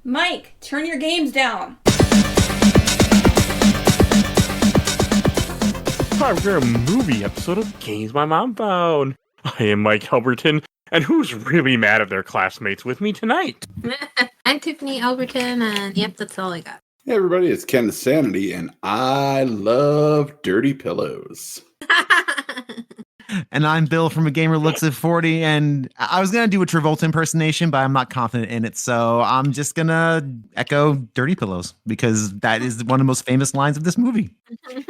Mike, turn your games down. Time for a movie episode of Games My Mom Found. I am Mike Albertin, and who's really mad at their classmates with me tonight? I'm Tiffany Albertin, and yep, that's all I got. Hey everybody, it's Kenneth Sanity, and I love dirty pillows. And I'm Bill from A Gamer Looks at 40, and I was going to do a Travolta impersonation, but I'm not confident in it, so I'm just going to echo Dirty Pillows, because that is one of the most famous lines of this movie. You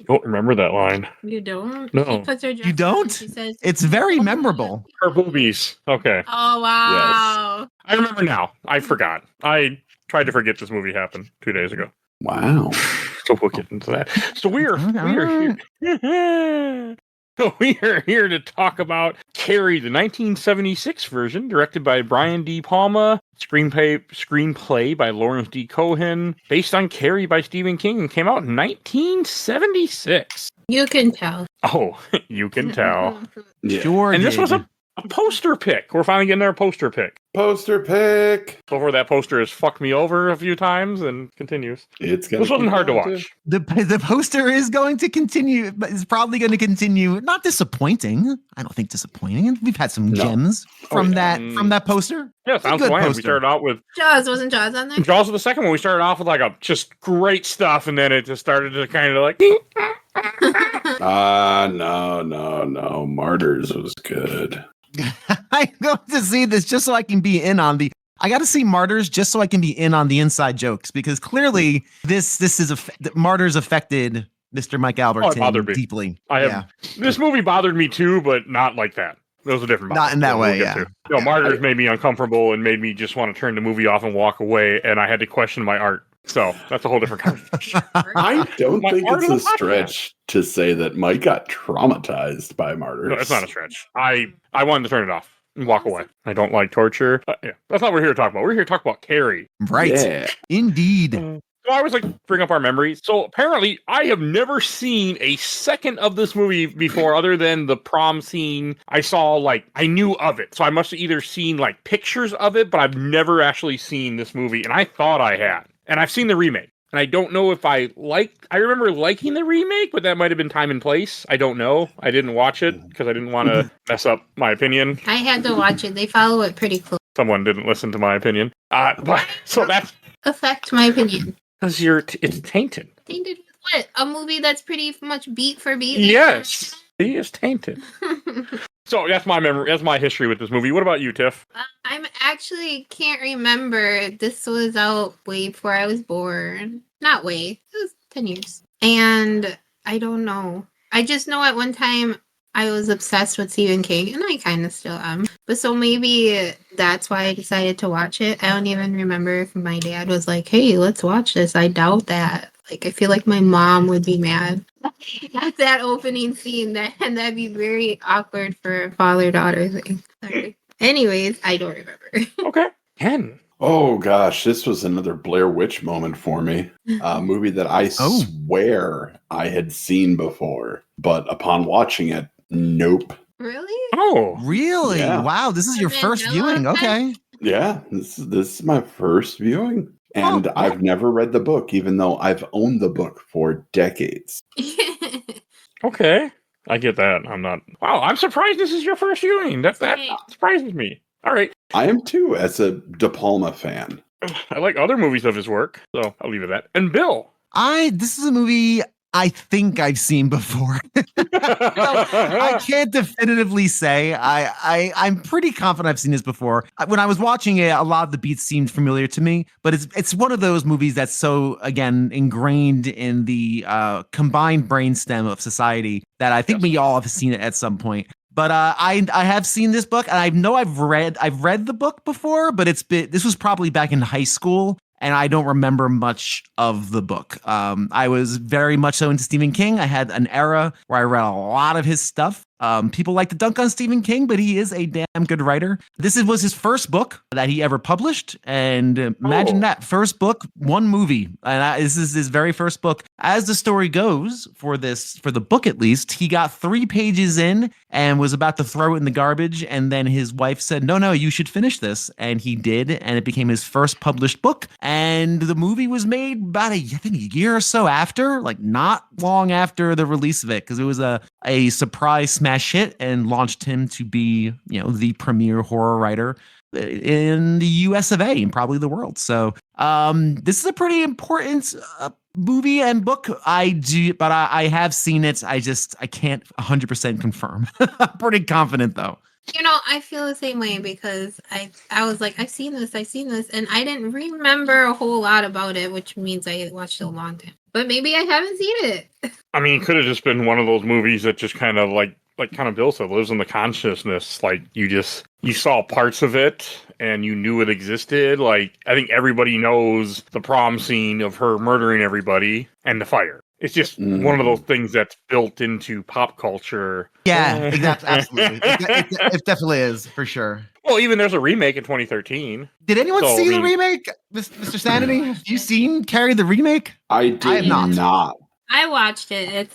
don't remember that line. You don't? No. She puts her dress You on don't? and she says, It's very memorable. Her boobies. Okay. oh, wow. I remember now. I forgot. I tried to forget this movie happened 2 days ago. Wow. So we'll get into that. So we are here. So we are here to talk about Carrie, the 1976 version, directed by Brian De Palma, screenplay by Lawrence D. Cohen, based on Carrie by Stephen King, and came out in 1976. You can tell. Oh, you can tell. Yeah. Sure And this did. was a poster pick. We're finally getting our poster pick. Poster pick. So far, that poster has fucked me over a few times and continues. It's gonna This wasn't keep hard to going, watch. The poster is going to continue, but it's probably going to continue. Not disappointing. I don't think disappointing. We've had some No. gems from yeah. that poster. Yeah, It's a sounds good bland. We poster. started out with Jaws. Wasn't Jaws on there? Jaws was the second one. We started off with like a just great stuff, and then it just started to kind of like. No. Martyrs was good. I'm going to see this just so I can be in on the. I got to see Martyrs just so I can be in on the inside jokes, because clearly this is Martyrs affected Mr. Mike Albertin bothered me. deeply. This movie bothered me too, but not like that. It was a different. Not in that We'll way, get yeah. to. No, Martyrs made me uncomfortable and made me just want to turn the movie off and walk away, and I had to question my art. So that's a whole different conversation. I don't My think art it's of a the podcast. stretch to say that Mike got traumatized by Martyrs. No, it's not a stretch. I wanted to turn it off and walk away. I don't like torture. Yeah, that's not what we're here to talk about. We're here to talk about Carrie. Right. Yeah. Indeed. So I always like to bring up our memories. So apparently, I have never seen a second of this movie before, other than the prom scene. I saw I knew of it, so I must have either seen pictures of it, but I've never actually seen this movie, and I thought I had. And I've seen the remake, and I don't know if I remember liking the remake, but that might have been time and place. I don't know. I didn't watch it because I didn't want to mess up my opinion. I had to watch it. They follow it pretty close. Someone didn't listen to my opinion. So that's Affect my opinion. because it's tainted. Tainted with what? A movie that's pretty much beat for beat? Yes, he is tainted. So that's my memory. That's my history with this movie. What about you, Tiff? I'm actually can't remember. This was out way before I was born. Not way. It was 10 years. And I don't know. I just know at one time I was obsessed with Stephen King, and I kind of still am. But so maybe that's why I decided to watch it. I don't even remember if my dad was like, hey, let's watch this. I doubt that. I feel like my mom would be mad at that opening scene, and that'd be very awkward for a father-daughter thing. Sorry. Anyways, I don't remember. Okay, Ken. Oh gosh, this was another Blair Witch moment for me. A movie that I swear I had seen before, but upon watching it, nope. Really? Oh, Really? Yeah. Wow, this is your first viewing. Okay. Yeah, this is my first viewing. And I've never read the book, even though I've owned the book for decades. okay. I get that. I'm not. Wow, I'm surprised this is your first viewing. That surprises me. All right. I am too, as a De Palma fan. I like other movies of his work, so I'll leave it at that. And Bill. This is a movie I think I've seen before. I can't definitively say. I'm pretty confident I've seen this before. When I was watching it, a lot of the beats seemed familiar to me, but it's one of those movies that's so, again, ingrained in the combined brainstem of society that I think we all have seen it at some point. But I have seen this book, and I know I've read the book before, but this was probably back in high school. And I don't remember much of the book. I was very much so into Stephen King. I had an era where I read a lot of his stuff. People like to dunk on Stephen King, but he is a damn good writer. This was his first book that he ever published. And imagine that, first book, one movie. And this is his very first book. As the story goes, for the book at least, he got 3 pages in and was about to throw it in the garbage. And then his wife said, no, you should finish this. And he did. And it became his first published book. And the movie was made about I think a year or so after, like not long after the release of it, because it was a surprise smash hit and launched him to be, the premier horror writer in the US of A and probably the world. So this is a pretty important movie and book. I have seen it. I can't 100% confirm. I'm pretty confident though. I feel the same way because I was like, I've seen this, and I didn't remember a whole lot about it, which means I watched it a long time. But maybe I haven't seen it. I mean, it could have just been one of those movies that just kind of like kind of Bill said, lives in the consciousness. Like you saw parts of it and you knew it existed. Like I think everybody knows the prom scene of her murdering everybody and the fire. It's just one of those things that's built into pop culture. Yeah, exactly. Absolutely. It definitely is, for sure. Well, even there's a remake in 2013. Did anyone see the remake, Mr. Sanity? Have you seen Carrie the remake? I did not. I watched it.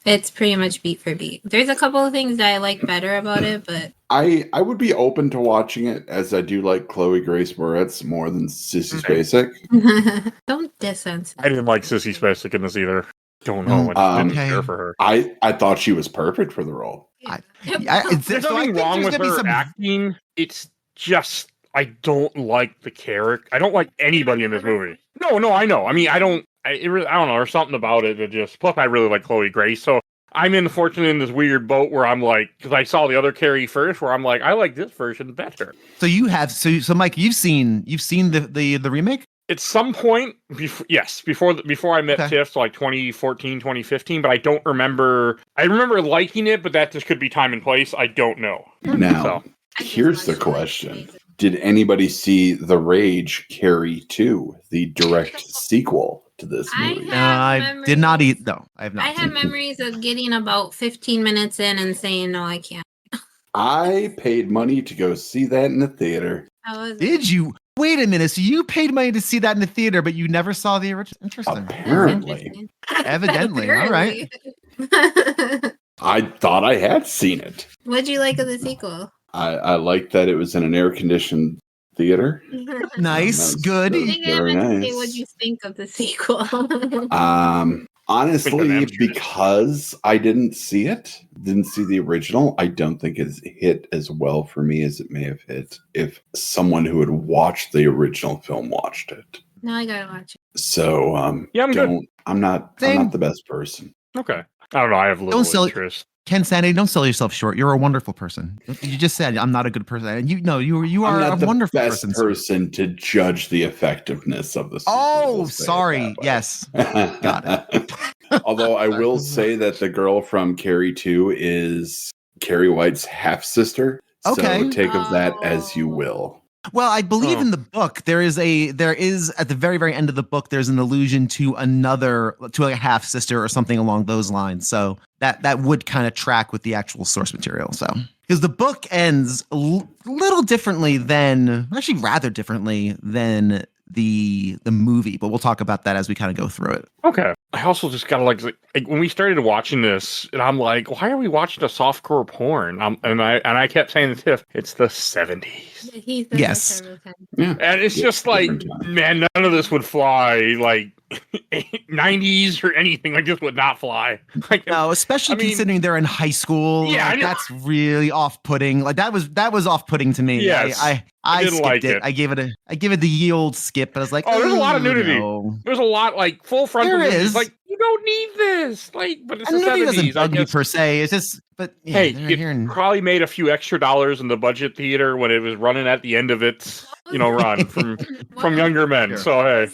It's pretty much beat for beat. There's a couple of things that I like better about it, but I would be open to watching it, as I do like Chloe Grace Moretz more than Sissy Spacek. Don't diss on I didn't like Sissy Spacek in this either. Don't know. I didn't care for her. I thought she was perfect for the role. There's nothing wrong with her acting. It's just I don't like the character. I don't like anybody in this movie. No, I know. I mean, I don't know. There's something about it that just. Plus, I really like Chloe Grace, so I'm unfortunately in this weird boat where I'm like, because I saw the other Carrie first, where I'm like, I like this version better. So you have, so Mike, you've seen the remake? At some point, before I met Tiff, so like 2014, 2015, but I don't remember. I remember liking it, but that just could be time and place. I don't know. Now, here's the question. Did anybody see The Rage Carrie 2, the direct sequel to this movie? I did not eat, though. I have not. I have memories of getting about 15 minutes in and saying, no, I can't. I paid money to go see that in the theater. Did you? Wait a minute. So you paid money to see that in the theater, but you never saw the original? Interesting. Apparently. Evidently. All right. I thought I had seen it. What'd you like of the sequel? I liked that it was in an air-conditioned theater. Nice. Good. Very nice. What'd you think of the sequel? Honestly, because I didn't see the original, I don't think it's hit as well for me as it may have hit if someone who had watched the original film watched it. Now I gotta watch it. So, I'm good. I'm not the best person. Okay. I don't know. I have little interest. Ken Sanity, don't sell yourself short. You're a wonderful person. You just said I'm not a good person, and you are a wonderful person. Best person to judge the effectiveness of the sequel. Oh, sorry. Yes, got it. Although I will say that the girl from Carrie 2 is Carrie White's half sister. Okay, so take of that as you will. Well, I believe in the book there is at the very, very end of the book, there's an allusion to a half sister or something along those lines. So that would kind of track with the actual source material. So because the book ends a little differently rather differently than the movie, but we'll talk about that as we kind of go through it. Okay. I also just got like when we started watching this, and I'm like, why are we watching a softcore porn? And I kept saying to Tiff, it's the 70s. Yes. Yeah. And it's just like, man, none of this would fly like 90s or anything. Like this would not fly. Like, no, especially considering they're in high school. Yeah, like, that's really off-putting. Like that was off-putting to me. Yes. I didn't skipped like it. I gave it the ye old skip. I was like, there's a lot of nudity. No. There's a lot like full frontal. There is. Like you don't need this. Like, but it's the nudity 70s. Doesn't bug me per se. It's just, but yeah, hey, it probably made a few extra dollars in the budget theater when it was running at the end of its run from younger men. Sure. So hey,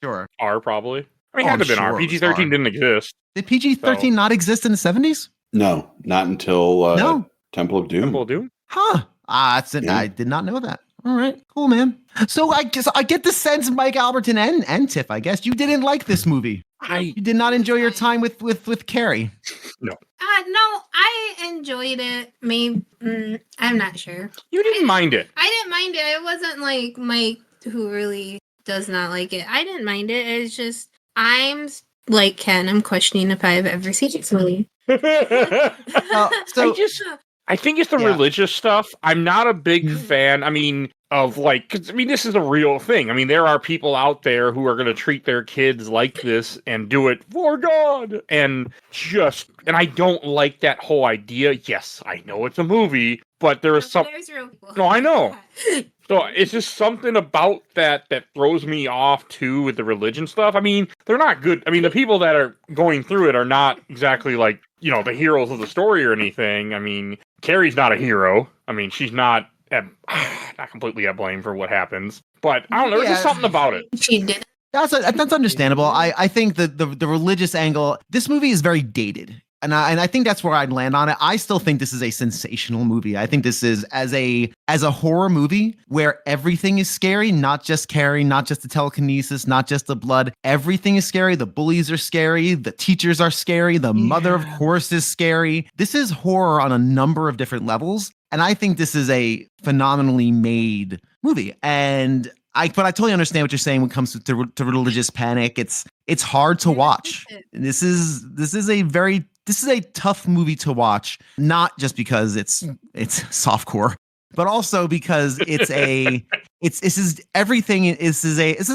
sure, R probably. I mean, it had to have been R. PG-13 didn't exist. Did PG-13 not exist in the 70s? No, not until Temple of Doom. Temple of Doom? Huh. That's it. Yeah. I did not know that. All right, cool, man. So I guess I get the sense, Mike, Albertin, and Tiff, I guess you didn't like this movie. I You did not enjoy your time with Carrie. No, I enjoyed it. Maybe I'm not sure. You didn't mind it. I didn't mind it. It wasn't like Mike, who really does not like it. I didn't mind it. It's just I'm like Ken. I'm questioning if I've ever seen this movie. I think it's the religious stuff. I'm not a big fan. I mean, of like, 'cause, I mean, this is a real thing. I mean, there are people out there who are going to treat their kids like this and do it for God. And I don't like that whole idea. Yes, I know it's a movie, but there is some. There's real people. No, I know. So it's just something about that throws me off too with the religion stuff. I mean, they're not good. I mean, the people that are going through it are not exactly like, you know, the heroes of the story or anything. I mean, Carrie's not a hero. I mean, she's not completely at blame for what happens. But I don't know. There's just something about it. She did. That's understandable. I think that the religious angle, this movie is very dated. And I think that's where I'd land on it. I still think this is a sensational movie. I think this is as a horror movie where everything is scary, not just Carrie, not just the telekinesis, not just the blood. Everything is scary. The bullies are scary. The teachers are scary. The mother, of course, is scary. This is horror on a number of different levels. And I think this is a phenomenally made movie. But I totally understand what you're saying when it comes to religious panic. It's hard to watch. This is a tough movie to watch, not just because it's softcore, but also because this is a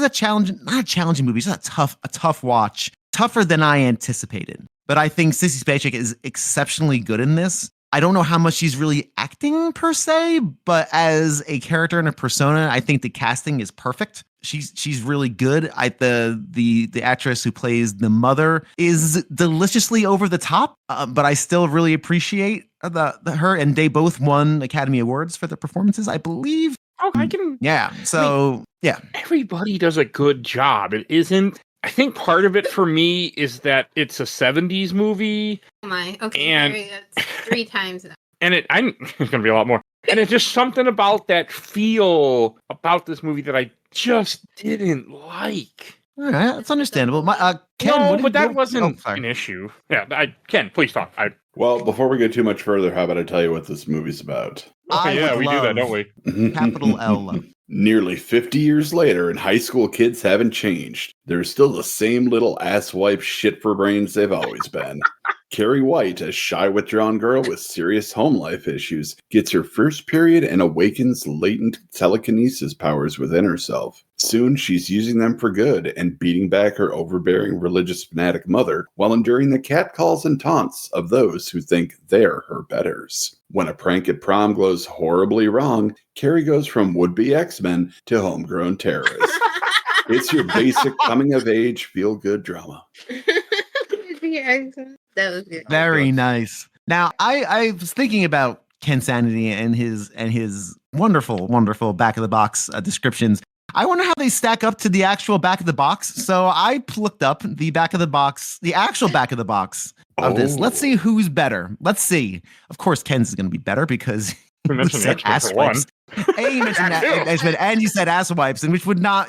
challenge, not a challenging movie. It's not a tough watch, tougher than I anticipated. But I think Sissy Spacek is exceptionally good in this. I don't know how much she's really acting per se, but as a character and a persona, I think the casting is perfect. She's really good. The actress who plays the mother is deliciously over the top, but I still really appreciate her. And they both won Academy Awards for their performances, I believe. Oh, I can. Yeah. So everybody does a good job. It isn't. I think part of it for me is that it's a 70s movie. Oh my. Okay. And That's 3 times now. And it's going to be a lot more. And it's just something about that feel about this movie that I just didn't like. All right, that's understandable. Ken, but that wasn't an issue. Yeah, Ken, please talk. Well, before we get too much further, how about I tell you what this movie's about? Yeah, we do that, don't we? Capital L. Nearly 50 years later, and high school kids haven't changed. They're still the same little asswipe shit for brains they've always been. Carrie White, a shy, withdrawn girl with serious home life issues, gets her first period and awakens latent telekinesis powers within herself. Soon, she's using them for good and beating back her overbearing religious fanatic mother while enduring the catcalls and taunts of those who think they're her betters. When a prank at prom goes horribly wrong, Carrie goes from would-be X-Men to homegrown terrorist. It's your basic coming-of-age, feel-good drama. That was good. Very nice. Now, I was thinking about Ken Sanity and his wonderful, wonderful back of the box descriptions. I wonder how they stack up to the actual back of the box. So I looked up the back of the box, the actual back of the box of this. Let's see who's better. Let's see. Of course, Ken's is going to be better because you said ass wipes. And you mentioned and you said ass wipes, and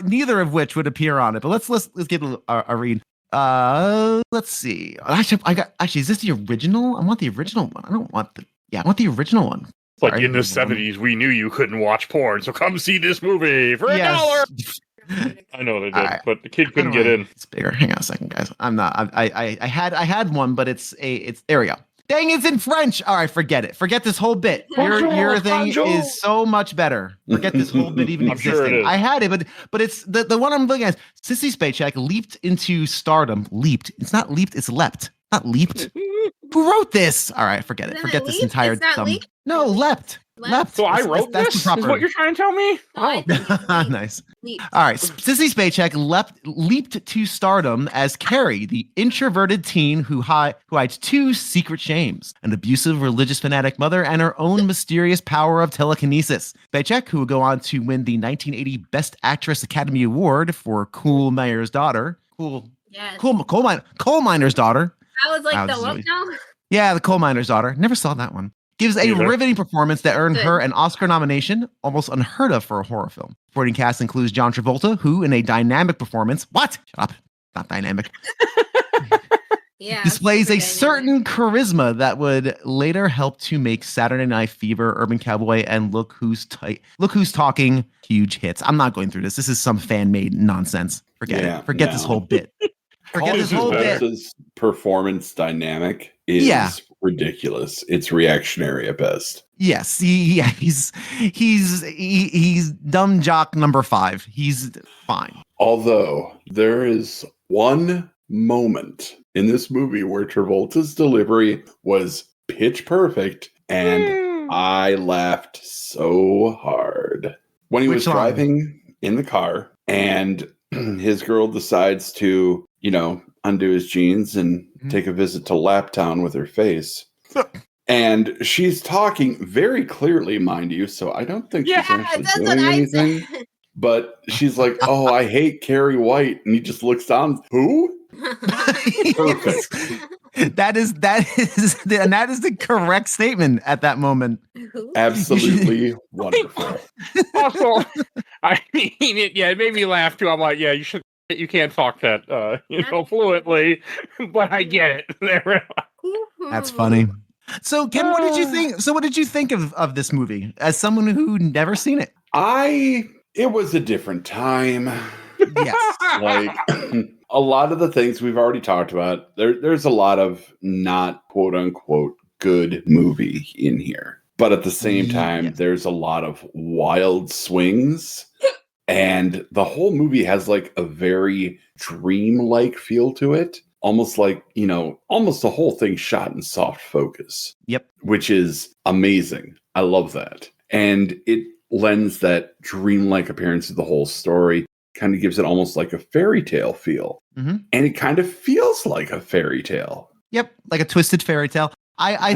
neither of which would appear on it. But let's give it a read. Let's see. Actually, is this the original? I want the original one. I want the original one. Like in the 70s, we knew you couldn't watch porn, so come see this movie for $1. I know they did, but the kid couldn't get in. It's bigger. Hang on a second, guys. I'm not. I had one, but it's there we go. Dang, it's in French. All right, forget it. Forget this whole bit. Your thing is so much better. Forget this whole bit even existing. Sure it is. I had it, but it's the one I'm looking at. Sissy Spacek leaped into stardom. Leaped. It's not leaped. It's leapt. Not leaped. Who wrote this? All right, forget it. Forget this entire thumb. No, leapt. Leapt. So I wrote this? Is what you're trying to tell me? Oh, nice. All right. Sissy Spacek leaped to stardom as Carrie, the introverted teen who hides 2 secret shames, an abusive religious fanatic mother and her own mysterious power of telekinesis. Spacek, who would go on to win the 1980 Best Actress Academy Award for Coal Miner's Daughter. Coal Miner's Daughter. I was like, what now? Yeah, the Coal Miner's Daughter. Never saw that one. Gives a riveting performance that earned her an Oscar nomination, almost unheard of for a horror film. Supporting cast includes John Travolta, who, in a dynamic performance, shut up, not dynamic. Yeah. Displays a super certain charisma that would later help to make Saturday Night Fever, Urban Cowboy, and Look Who's Talking huge hits. I'm not going through this. This is some fan-made nonsense. Forget it. Forget this whole bit. Forget this whole bit. Travolta's performance dynamic is ridiculous. It's reactionary at best. Yes, he's dumb jock number 5. He's fine. Although there is one moment in this movie where Travolta's delivery was pitch perfect, and I laughed so hard when he was driving in the car, and his girl decides to, undo his jeans and take a visit to Laptown with her face. And she's talking very clearly, mind you, so I don't think she's actually doing anything. But she's like, "Oh, I hate Carrie White," and he just looks down. Who? Perfect. That is the correct statement at that moment. Absolutely wonderful. Also, I mean, it made me laugh too. I'm like, yeah, you can't talk that, fluently, but I get it. That's funny. So, Ken, what did you think? So, what did you think of this movie as someone who never seen it? It was a different time. Yes. Like a lot of the things we've already talked about, there's a lot of not quote unquote good movie in here. But at the same time, there's a lot of wild swings. And the whole movie has like a very dreamlike feel to it. Almost like, almost the whole thing shot in soft focus. Yep. Which is amazing. I love that. And it lends that dreamlike appearance to the whole story. Kind of gives it almost like a fairy tale feel. Mm-hmm. And it kind of feels like a fairy tale. Yep. Like a twisted fairy tale. I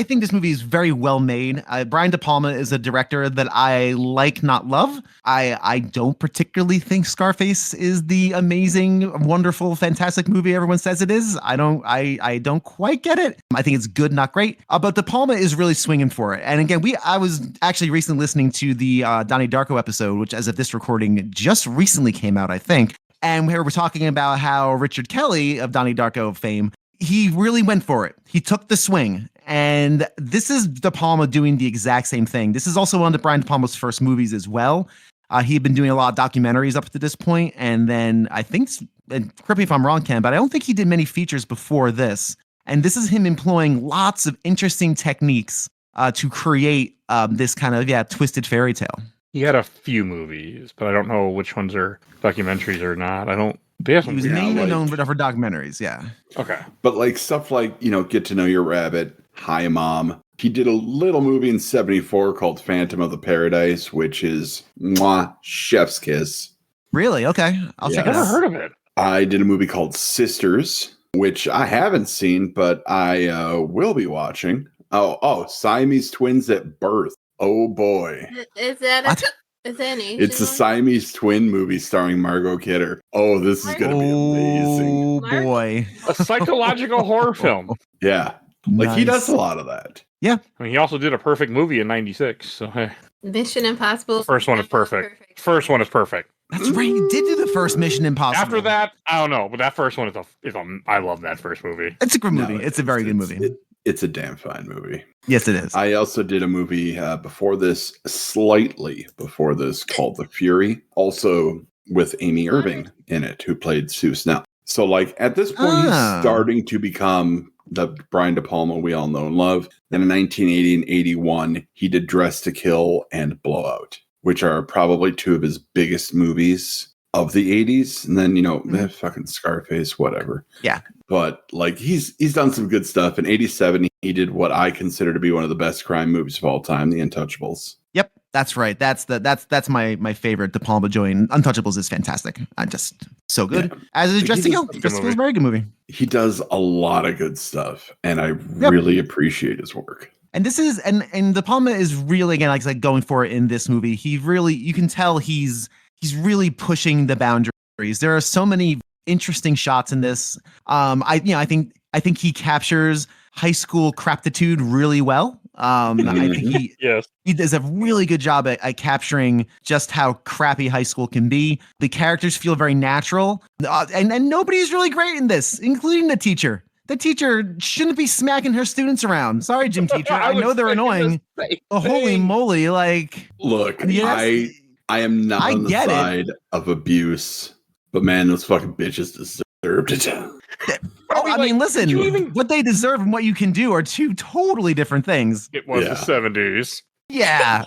think this movie is very well made. Brian De Palma is a director that I like, not love. I don't particularly think Scarface is the amazing, wonderful, fantastic movie everyone says it is. I don't quite get it. I think it's good, not great. But De Palma is really swinging for it. And again, I was actually recently listening to the Donnie Darko episode, which as of this recording just recently came out, I think. And where we're talking about how Richard Kelly of Donnie Darko fame, he really went for it. He took the swing. And this is De Palma doing the exact same thing. This is also one of Brian De Palma's first movies as well. He had been doing a lot of documentaries up to this point. And then I think, and correct me if I'm wrong, Ken, but I don't think he did many features before this. And this is him employing lots of interesting techniques to create this kind of, twisted fairy tale. He had a few movies, but I don't know which ones are documentaries or not. He was mainly known for documentaries, yeah. Okay. But like stuff like, Get to Know Your Rabbit, Hi Mom. He did a little movie in 1974 called Phantom of the Paradise, which is chef's kiss. Really? Okay. I'll check it out. I've never heard of it. I did a movie called Sisters, which I haven't seen, but I will be watching. Oh, Siamese Twins at Birth. Oh boy. Is that is that an Asian It's a Siamese twin movie starring Margot Kidder. Oh, this is going to be amazing. Oh boy. A psychological horror film. Yeah. Like he does a lot of that. Yeah. I mean, he also did a perfect movie in 96. So hey. Mission Impossible. First one is perfect. First one is perfect. That's right. He did do the first Mission Impossible. After that, I don't know, but that first one is I love that first movie. It's a good movie. It's a very good movie. It's a damn fine movie. Yes, it is. I also did a movie slightly before this, called The Fury, also with Amy Irving in it, who played Sue Snell. So, like, at this point, he's starting to become the Brian De Palma we all know and love. Then in 1980 and 81, he did Dress to Kill and Blowout, which are probably two of his biggest movies of the 80s. And then, fucking Scarface, whatever. Yeah. But like he's done some good stuff. In 87, he did what I consider to be one of the best crime movies of all time, The Untouchables. Yep, that's right. That's my favorite De Palma joint. Untouchables is fantastic. I'm just so good. Yeah. As is Dress to Kill. Dress to Kill is a very good movie. He does a lot of good stuff, and I really appreciate his work. And this is and De Palma is really, again, like going for it in this movie. He really, you can tell he's really pushing the boundaries. There are so many interesting shots in this. I think he captures high school craptitude really well. I think he does a really good job at capturing just how crappy high school can be. The characters feel very natural, and nobody's really great in this, including the teacher. The teacher shouldn't be smacking her students around. Sorry, gym teacher. I know they're annoying. Oh, holy moly! Like, look, I am not on the side of abuse, but man, those fucking bitches deserved it. I mean, listen, what they deserve and what you can do are two totally different things. It was the 70s. Yeah,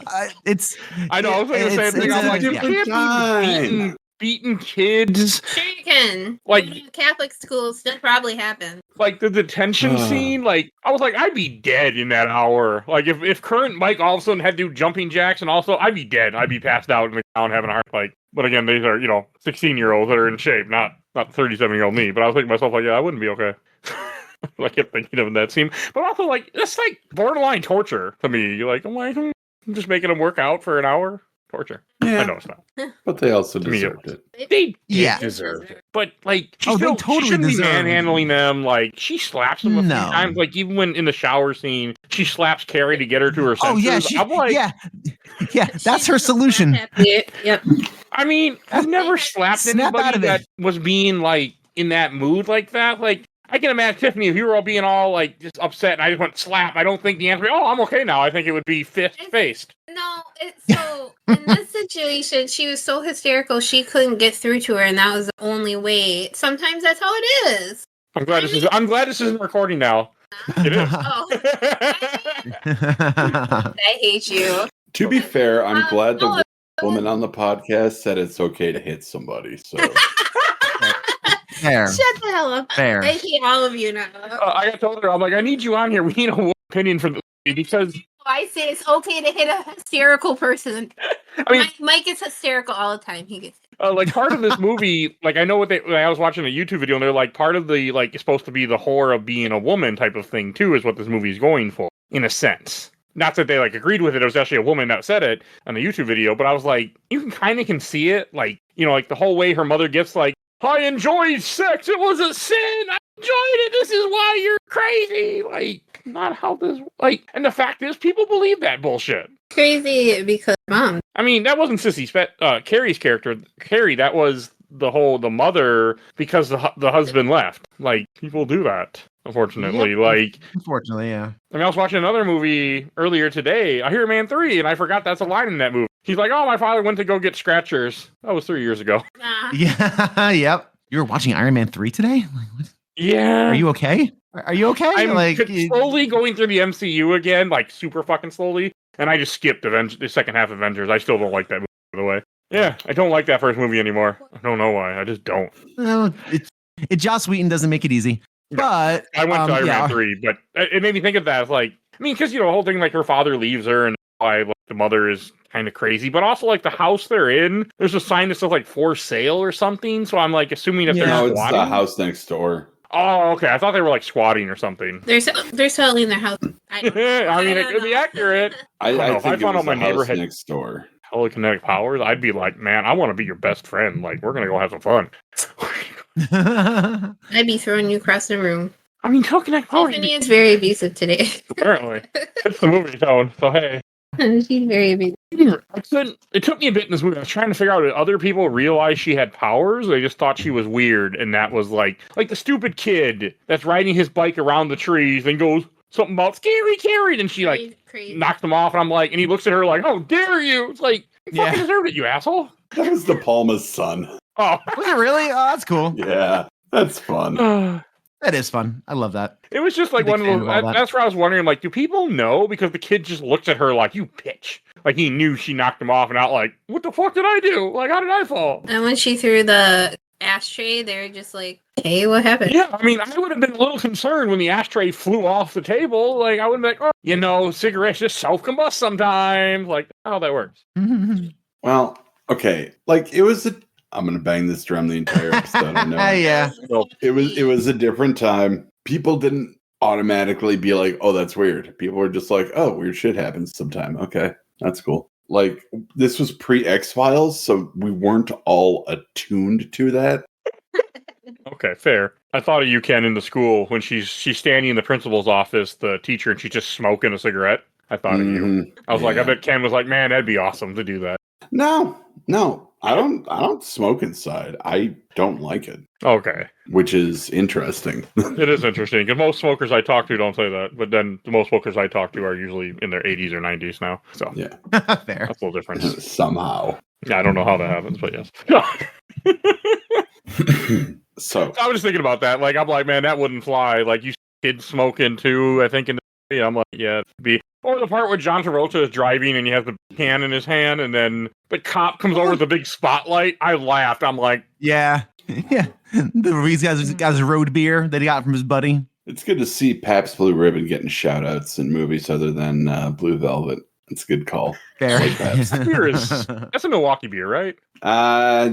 I know. I was going to say the thing. I'm like, you can't be beating kids. Sure you can. Like Catholic schools still probably happen. Like the detention scene. Like I was like, I'd be dead in that hour. Like if current Mike all of a sudden had to do jumping jacks, and also I'd be dead. I'd be passed out in the ground having a heart fight. But again, these are 16-year-olds that are in shape, not 37-year-old me. But I was thinking to myself like, yeah, I wouldn't be okay. I kept thinking of that scene, but also like that's like borderline torture to me. You're like, I'm just making them work out for an hour. Torture. Yeah. I know it's not. But they also deserved it. They deserved it. But like, she shouldn't be manhandling them. Like, she slaps them a few times. Like, even when in the shower scene, she slaps Carrie to get her to her senses. I'm like, yeah, that's her solution. Yep. I mean, I've never slapped anybody that was being like in that mood like that. Like, I can imagine, Tiffany, if you were all being all like just upset and I just went slap, I don't think the answer would be, oh, I'm okay now. I think it would be fist-faced. No, so in this situation, she was so hysterical she couldn't get through to her, and that was the only way. Sometimes that's how it is. I'm glad this isn't recording now. It is. Oh. I hate you. To be fair, I'm glad the woman on the podcast said it's okay to hit somebody. So. Fair. Shut the hell up. Fair. I hate all of you now. I told her, I'm like, I need you on here. We need a opinion from the because I say it's okay to hit a hysterical person. I mean, Mike is hysterical all the time. He gets like part of this movie, like I know when I was watching a YouTube video and they're like part of the like it's supposed to be the horror of being a woman type of thing too is what this movie is going for in a sense. Not that they like agreed with it. It was actually a woman that said it on the YouTube video, but I was like, you can see it, like like the whole way her mother gets like, I enjoyed sex. It was a sin. I enjoyed it. This is why you're crazy. Like, not how this, like, and the fact is, people believe that bullshit. crazy because mom. I mean, that wasn't Carrie's character. Carrie, that was the mother because the husband left. Like, people do that, unfortunately. Yep. Unfortunately, yeah. I mean, I was watching another movie earlier today, Iron Man 3, and I forgot that's a line in that movie. He's like, oh, my father went to go get scratchers. That was 3 years ago. Nah. Yeah, yep. You were watching Iron Man 3 today? Like, what? Yeah. Are you okay? Are you okay? I'm slowly going through the MCU again, like super fucking slowly, and I just skipped the second half of Avengers. I still don't like that movie, by the way. Yeah, I don't like that first movie anymore. I don't know why. I just don't. No, Joss Whedon doesn't make it easy. But I went to Iron Man 3, but it made me think of that. It's like, I mean, because the whole thing, like her father leaves her, and why the mother is kind of crazy, but also like the house they're in, there's a sign that says like for sale or something. So I'm like assuming that they're squatting. No, it's the house next door. Oh, okay. I thought they were like squatting or something. They're selling their house. I mean, it could be accurate. I think if I found out my neighbor had next door telekinetic powers, I'd be like, man, I want to be your best friend. Like, we're gonna go have some fun. I'd be throwing you across the room. I mean, telekinetic powers. Tiffany is very abusive today. Apparently, it's the movie tone. So hey. She's very abusive. It took me a bit in this movie. I was trying to figure out if other people realized she had powers. They just thought she was weird, and that was like the stupid kid that's riding his bike around the trees and goes something about scary Carrie, and she like knocked him off. And I'm like, and he looks at her like, "How dare you?" It's like, you fucking deserved it, you asshole. That was De Palma's son. Oh, was it really? Oh, that's cool. Yeah, that's fun. That is fun. I love that. It was just like one of those. That's where I was wondering, like, do people know? Because the kid just looks at her like, you bitch. Like, he knew she knocked him off and out like, what the fuck did I do? Like, how did I fall? And when she threw the ashtray, they were just like, hey, what happened? Yeah, I mean, I would have been a little concerned when the ashtray flew off the table. Like, I would have been like, oh, cigarettes just self-combust sometimes. Like, how that works. Well, okay. Like, it was I'm going to bang this drum the entire episode. I know. Yeah. It was a different time. People didn't automatically be like, oh, that's weird. People were just like, oh, weird shit happens sometime. Okay, that's cool. Like, this was pre-X-Files, so we weren't all attuned to that. Okay, fair. I thought of you, Ken, in the school when she's standing in the principal's office, the teacher, and she's just smoking a cigarette. I thought of you. Mhm. I was like, I Yeah. bet Ken was like, man, that'd be awesome to do that. No. I don't smoke inside. I don't like it, Okay. which is interesting. It is interesting because most smokers I talk to don't say that, but then the most smokers I talk to are usually in their 80s or 90s now. So Yeah. Fair. that's a little different. Somehow. Yeah, I don't know how that happens, but yes. So I was just thinking about that. Like, I'm like, man, that wouldn't fly. Like, you see kids smoking too, I think. I'm like, yeah, it'd be. Or the part where John Travolta is driving and he has the can in his hand, and then the cop comes over with a big spotlight. I laughed. I'm like, Yeah. Yeah. He's got his road beer that he got from his buddy. it's good to see Pabst Blue Ribbon getting shout outs in movies other than Blue Velvet. It's a good call. Fair. Like Pabst. that beer is. That's a Milwaukee beer, right?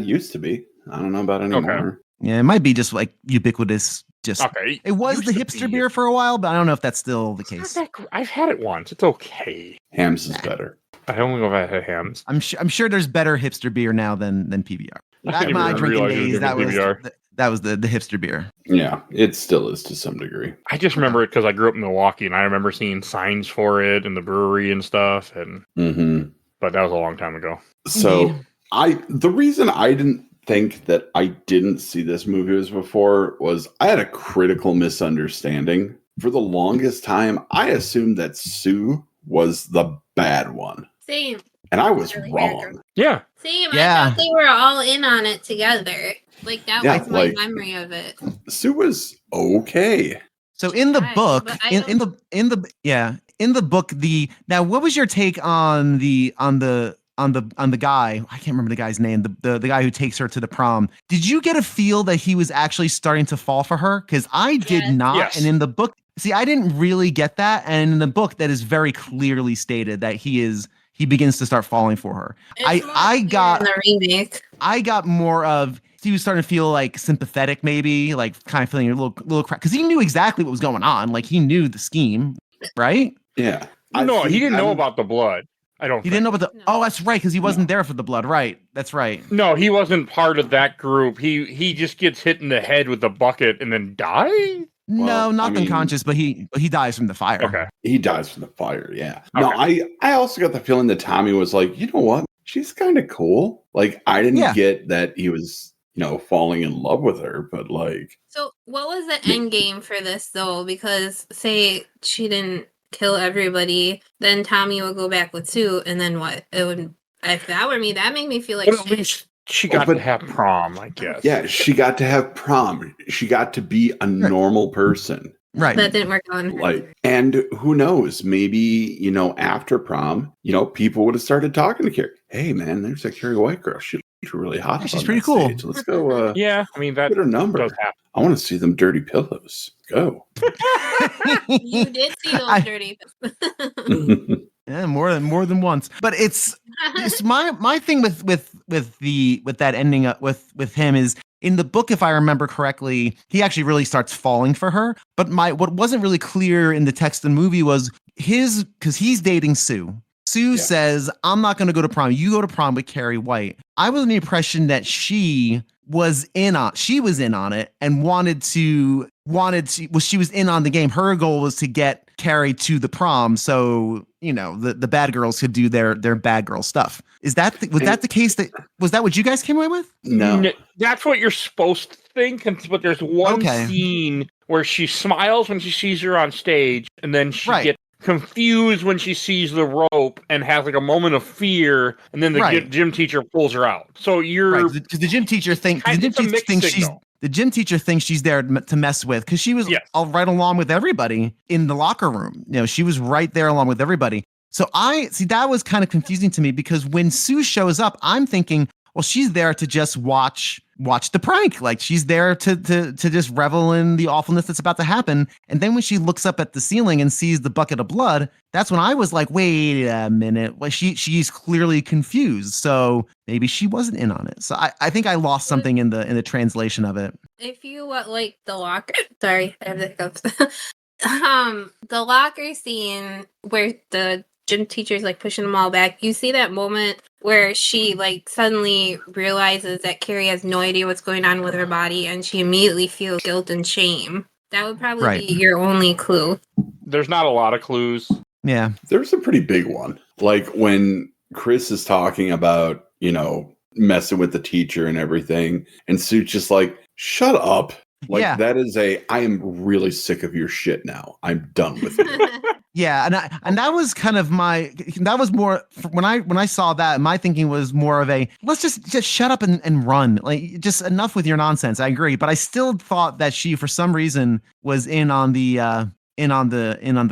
Used to be. I don't know about anymore. Yeah, it might be just like ubiquitous. Just Okay. it was Used the to hipster be. beer for a while, but I don't know if that's still the It's not case. that I've had it once. It's okay. Hams is better. I don't know if I had hams. I'm sure there's better hipster beer now than PBR. I Back didn't in my even drinking realize you were days, drinking PBR. that was the hipster beer. Yeah, it still is to some degree. I just remember it because I grew up in Milwaukee, and I remember seeing signs for it in the brewery and stuff. But that was a long time ago. So Indeed. the reason I didn't think that I didn't see this movie was before was I had a critical misunderstanding. For the longest time, I assumed that Sue was the bad one. Same. And I was Really wrong. Yeah. Same. Yeah. I thought they were all in on it together. Like that Yeah, was my like- memory of it. Sue was okay. So in the Right, book, but I in the book, now what was your take on the guy? I can't remember the guy's name. The guy who takes her to the prom. Did you get a feel that he was actually starting to fall for her? Because I did Yes. not. Yes. And in the book, see, I didn't really get that. And in the book, that is very clearly stated that he begins to start falling for her. It's more I clear got- in the remake. I got more of he was starting to feel like sympathetic, maybe like kind of feeling a little crap because he knew exactly what was going on. Like he knew the scheme, right? Yeah. No, he didn't know I'm- about the blood. I don't He think. didn't know about the. No. Oh, that's right, because he wasn't there for the blood. Right, that's right. No, he wasn't part of that group. He just gets hit in the head with the bucket and then dies? No, Well, not I mean- unconscious, but he dies from the fire. Okay. He dies from the fire, yeah. No, I also got the feeling that Tommy was like, you know what? She's kind of cool. Like, I didn't Yeah. get that he was, falling in love with her, but like, So what was the end game for this though? Because say she didn't kill everybody, then Tommy would go back with Sue, and then what? It would. If that were me, that made me feel like But at shit. least she got but- to have prom, I guess. yeah, she got to have prom. She got to be a normal person. Right. That didn't work on her. Like, and who knows? Maybe, after prom, people would have started talking to Carrie. Hey, man, there's that Carrie White girl. She's really hot. Yeah, she's on pretty that cool. stage. Let's go Yeah, I mean, that get her number. does happen. I want to see them dirty pillows. Go. You did see those I- dirty. Yeah, more than once. But it's my thing with that ending up with him is in the book, if I remember correctly, he actually really starts falling for her. But what wasn't really clear in the text of the movie was because he's dating Sue. Sue says, "I'm not going to go to prom. You go to prom with Carrie White." I was in the impression that she was in on it and she was in on the game. Her goal was to get Carrie to the prom so the bad girls could do their bad girl stuff. Was that the case? Was that what you guys came away with? No. That's what you're supposed to think, but there's one Okay. scene where she smiles when she sees her on stage, and then she Right. gets confused when she sees the rope and has like a moment of fear, and then the Right. gym teacher pulls her out. So you're Right, because the gym teacher thinks It's a mixed signal. the gym teacher thinks she's there to mess with because she was Yes. all right along with everybody in the locker room. She was right there along with everybody. So I see that was kind of confusing to me because when Sue shows up, I'm thinking, well, she's there to just watch the prank. Like she's there to just revel in the awfulness that's about to happen. And then when she looks up at the ceiling and sees the bucket of blood, that's when I was like, wait a minute. Well, she's clearly confused. So maybe she wasn't in on it. So I think I lost something in the translation of it. If you like the locker, sorry, I have the hiccups. The locker scene where the gym teacher's like pushing them all back. You see that moment where she like suddenly realizes that Carrie has no idea what's going on with her body, and she immediately feels guilt and shame. That would probably Right. be your only clue. there's not a lot of clues. Yeah. There's a pretty big one. Like when Chris is talking about, messing with the teacher and everything, and Sue's just like, shut up. Like that is I am really sick of your shit now. I'm done with it. Yeah, and that was kind of that was more when I saw that, my thinking was more of a let's just shut up and run. Like just enough with your nonsense. I agree, but I still thought that she for some reason was in on the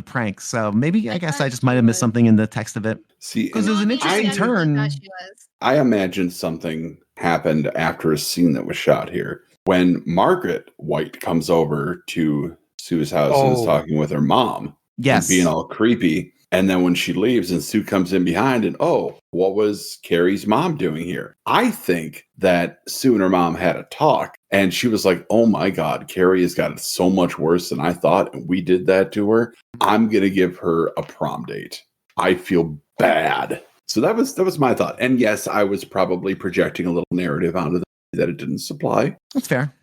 prank. So maybe I guess I just might have missed something in the text of it. See, because it was an interesting turn. I imagine something happened after a scene that was shot here. When Margaret White comes over to Sue's house and is talking with her mom. Yes. And being all creepy. And then when she leaves and Sue comes in behind and, what was Carrie's mom doing here? I think that Sue and her mom had a talk and she was like, oh my God, Carrie has got it so much worse than I thought. And we did that to her. I'm going to give her a prom date. I feel bad. So that was my thought. And yes, I was probably projecting a little narrative onto that it didn't supply. That's fair.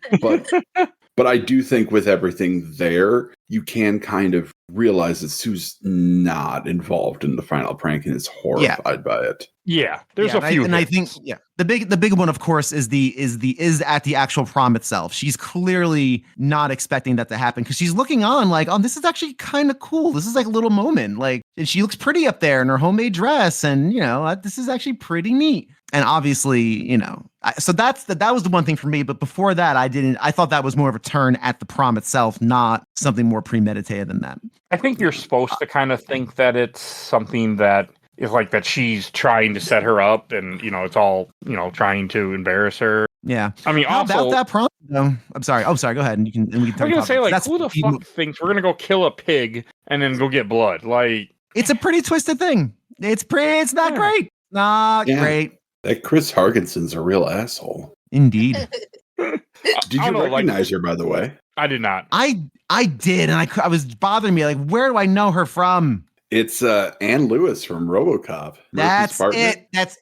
But I do think with everything there, you can kind of realize that Sue's not involved in the final prank and is horrified by it. Yeah, there's a few. And I think the big one, of course, is at the actual prom itself. She's clearly not expecting that to happen because she's looking on like, oh, this is actually kind of cool. This is like a little moment. Like, and she looks pretty up there in her homemade dress, and this is actually pretty neat. And obviously, so that was the one thing for me. But before that, I thought that was more of a turn at the prom itself, not something more premeditated than that. I think you're supposed to kind of think that it's something that is like that she's trying to set her up and, it's all, trying to embarrass her. Yeah. I mean, how also, about that prom? No, I'm sorry. Oh, sorry. Go ahead. And we can I'm going to say, like, who the fuck thinks we're going to go kill a pig and then go get blood? Like, it's a pretty twisted thing. It's not great. Not great. That Chris Harkinson's a real asshole. Indeed. Did you recognize her, by the way? I did not. I did, and I was bothering me. Like, where do I know her from? It's Ann Lewis from RoboCop. That's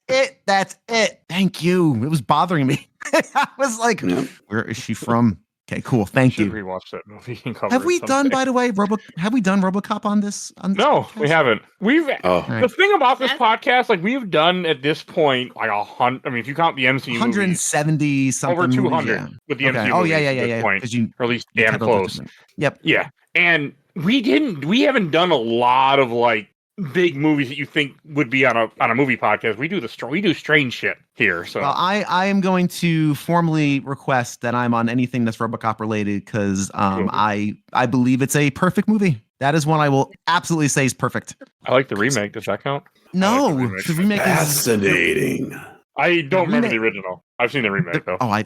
it. Thank you. It was bothering me. I was like, where is she from? Okay, cool. Thank you. Rewatch that movie and cover have we done, by the way, have we done RoboCop on this? No, podcast? We haven't. The thing about this podcast, like we've done at this point, like 100. I mean, if you count the MCU, 170 movies, something, over 200 with the MCU. Oh yeah. Point, or at least damn close. Yep. Yeah, and we haven't done a lot of like big movies that you think would be on a movie podcast. We do strange shit here. So well, I am going to formally request that I'm on anything that's RoboCop related because I believe it's a perfect movie. That is one I will absolutely say is perfect. I like the remake. Does that count? No, the remake fascinating. I don't remember the original. I've seen the remake though. I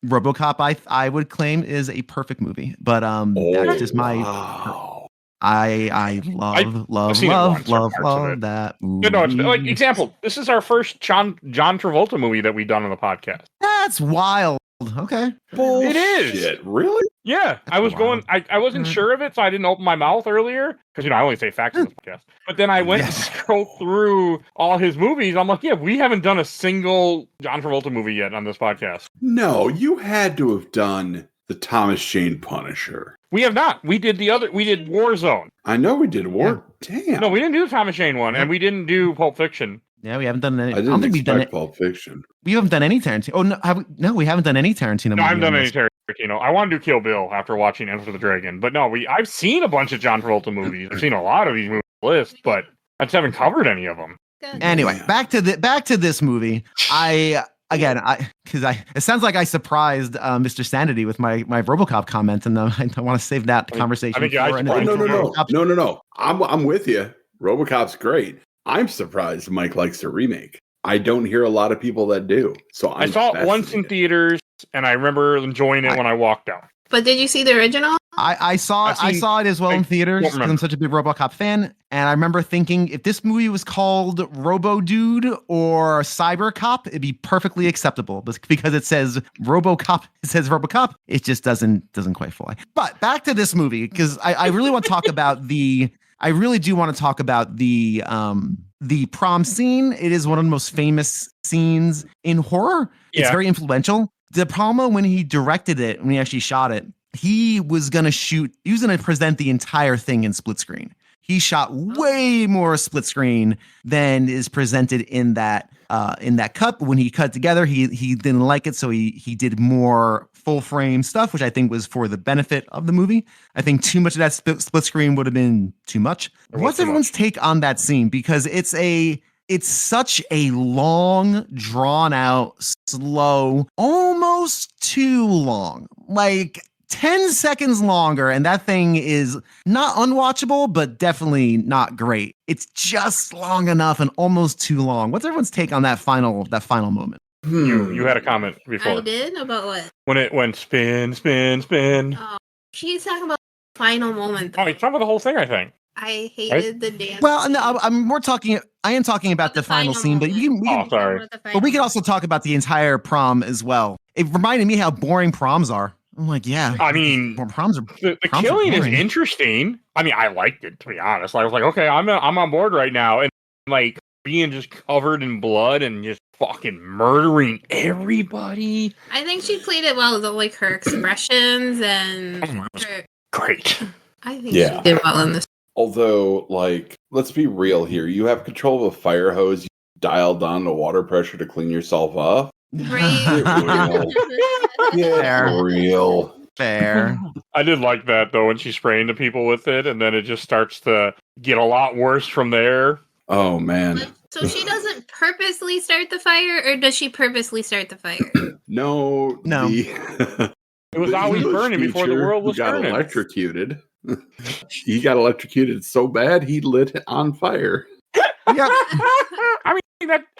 RoboCop I would claim is a perfect movie, but that's just my. Wow. I love that movie. No, like example. This is our first John Travolta movie that we've done on the podcast. That's wild. Okay. Bullshit. It is. Really? Yeah. I wasn't sure of it, so I didn't open my mouth earlier because I only say facts on the podcast. But then I went and scrolled through all his movies. I'm like, we haven't done a single John Travolta movie yet on this podcast. No, you had to have done the Thomas Jane Punisher. We have not. We did Warzone. I know we did War. Yeah. Damn. No, we didn't do the Thomas Jane one, and we didn't do Pulp Fiction. Yeah, we haven't done any. I don't think we've done Pulp Fiction. We haven't done any Tarantino. Oh no, we haven't done any Tarantino. No, I haven't done any Tarantino. I want to do Kill Bill after watching Enter the Dragon, but no, I've seen a bunch of John Travolta movies. I've seen a lot of these movies on the list, but I just haven't covered any of them. Anyway, back to this movie. It sounds like I surprised Mr. Sanity with my RoboCop comment, and I want to save that conversation. No. I'm with you. RoboCop's great. I'm surprised Mike likes the remake. I don't hear a lot of people that do. So I saw it once in theaters, and I remember enjoying it when I walked out. But did you see the original? I saw it as well in theaters because I'm such a big RoboCop fan, and I remember thinking if this movie was called Robo Dude or Cyber Cop, it'd be perfectly acceptable. But because it says RoboCop, it just doesn't quite fly. But back to this movie because I really want to talk about the. I really do want to talk about the prom scene. It is one of the most famous scenes in horror. Yeah. It's very influential. De Palma, when he directed it, when he actually shot it, he was going to present the entire thing in split screen. he shot way more split screen than is presented in that cut. But when he cut together, he didn't like it, so he did more full frame stuff, which I think was for the benefit of the movie. I think too much of that split screen would have been too much. What's everyone's take on that scene? Because it's such a long, drawn out, slow, almost too long, like 10 seconds longer. And that thing is not unwatchable, but definitely not great. It's just long enough and almost too long. What's everyone's take on that final moment? You had a comment before. I did? About what? When it went spin, spin, spin. Oh, she's talking about the final moment. Oh, he's talking about the whole thing, I think. I hated the dance. Well, no, I am talking about the final scene, but sorry. But we could also talk about the entire prom as well. It reminded me how boring proms are. I'm like, yeah. I mean, proms are the killing is interesting. I mean, I liked it, to be honest. I was like, okay, I'm on board right now. And like being just covered in blood and just fucking murdering everybody. I think she played it well, though, like her expressions and great. I think she did well in this. Although, like, let's be real here. You have control of a fire hose. You dialed down the water pressure to clean yourself off. Fair. Real. Fair. I did like that, though, when she's spraying the people with it, and then it just starts to get a lot worse from there. Oh, man. So she doesn't purposely start the fire, or does she purposely start the fire? No. It was always burning before the world was turning. Electrocuted. He got electrocuted so bad he lit it on fire. Yep.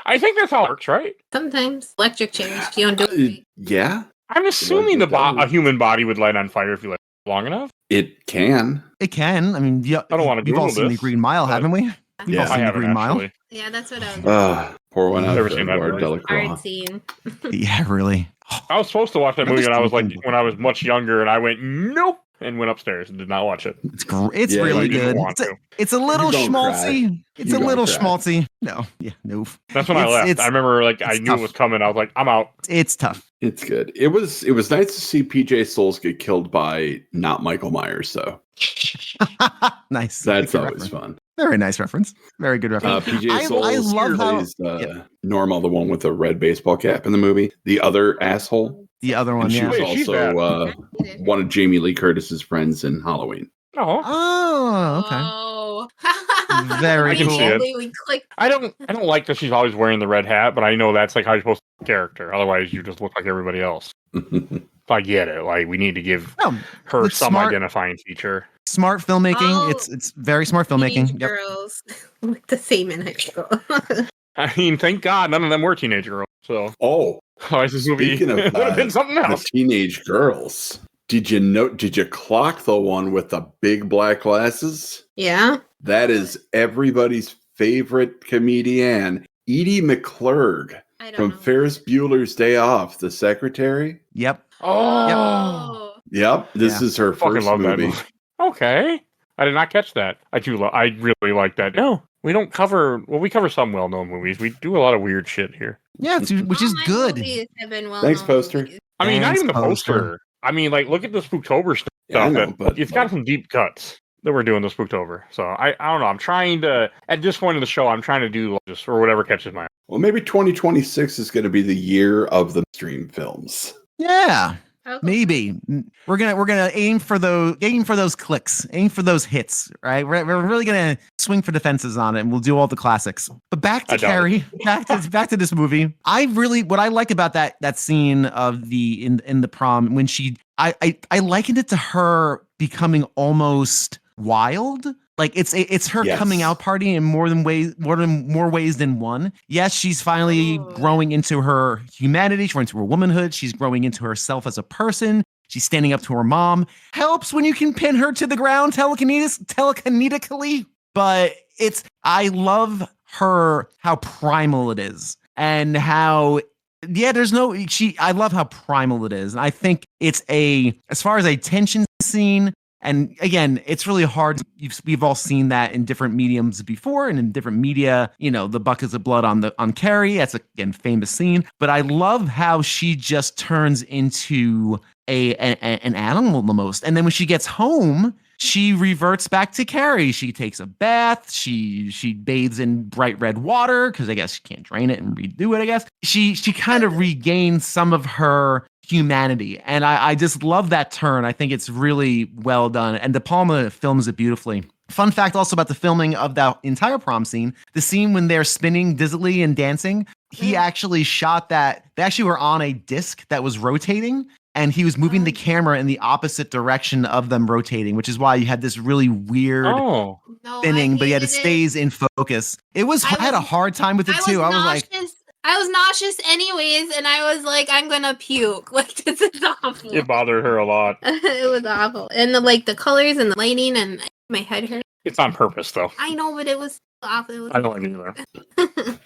I think that's how it works, right? Sometimes electric chairs, you don't do it. Yeah. I'm assuming a human body would light on fire if you let it long enough. It can. It can. I mean, I don't want to we've all Google seen this, The Green Mile, haven't we? We've all I seen The haven't Green Mile. actually. Yeah, that's what I was Pour one out Never for seen that Edward movie. Delacroix. art scene. Yeah, really. I was supposed to watch that movie, and I was like, Understandable. when I was much younger, and I went, nope, and went upstairs and did not watch it. It's Yeah, really I didn't good. want to. It's a little You don't schmaltzy. It's You a don't little cry. schmaltzy. No, yeah, no. That's when I left. I remember, like, I it's knew tough. it was coming. I was like, I'm out. It's tough. It's good. It was nice to see PJ Souls get killed by not Michael Myers, though. Nice. That's Good always reference. fun. Very nice reference. Very good reference. PJ Souls I love how plays Norma, the one with the red baseball cap in the movie. The other asshole. the other one, And she yeah. was Wait, she's also one of Jamie Lee Curtis's friends in Halloween. No, Oh, okay. Oh. Very cool. Immediately we clicked. I don't like that she's always wearing the red hat, but I know that's like how you're supposed to character. Otherwise, you just look like everybody else. If I get it, like we need to give No, her it's some smart. identifying feature. Smart filmmaking. Oh. It's very smart filmmaking. Teenage Yep. girls look the same in high school. I mean, thank God none of them were teenage girls. So, Oh, this movie speaking of would have been something the else. teenage girls. Did you clock the one with the big black glasses? Yeah. That is everybody's favorite comedian, Edie McClurg I don't from know. Ferris Bueller's Day Off, the secretary. Yep. Oh. Yep, this Yeah. is her Fucking first love that movie. movie. Okay, I did not catch that. I really like that. No, we don't cover. Well, we cover some well-known movies. We do a lot of weird shit here. Yeah, which is All my good. movies have been Thanks, well-known poster. movies. I mean, not Thanks, even the poster. poster. I mean, like, look at the Spooktober stuff. Yeah, I know, but It's got some deep cuts that we're doing the Spooktober. So I don't know. I'm trying to, at this point in the show, I'm trying to do just or whatever catches my eye. well, maybe 2026 is going to be the year of the stream films. Yeah. Okay. Maybe we're gonna aim for those clicks, aim for those hits, right? We're really gonna swing for defenses on it, and we'll do all the classics. But back to I doubt Carrie, back to this movie. What I like about that scene of in the prom when I likened it to her becoming almost wild. Like it's her Yes. coming out party in more ways than one. Yes, she's finally Oh. growing into her humanity. She's growing into her womanhood. She's growing into herself as a person. She's standing up to her mom. Helps when you can pin her to the ground telekinetically. But I love how primal it is and how. Yeah, I love how primal it is. And I think it's as far as a tension scene. And again, it's really hard. We've all seen that in different mediums before and in different media, the buckets of blood on Carrie. That's again famous scene. But I love how she just turns into an animal the most. And then when she gets home, she reverts back to Carrie. She takes a bath. She bathes in bright red water because I guess she can't drain it and redo it. I guess she kind of regains some of her humanity, and I just love that turn. I think it's really well done, and De Palma films it beautifully. Fun fact also about the filming of that entire prom scene, the scene when they're spinning dizzily and dancing, he actually shot that. They actually were on a disc that was rotating, and he was moving the camera in the opposite direction of them rotating, which is why you had this really weird spinning, but yet it stays in focus. I had a hard time with it too. I was like, I was nauseous anyways, and I was like, I'm gonna puke. Like, this is awful. It bothered her a lot. It was awful. And the colors and the lighting and my head hurt. It's on purpose, though. I know, but it was awful. I don't like it either.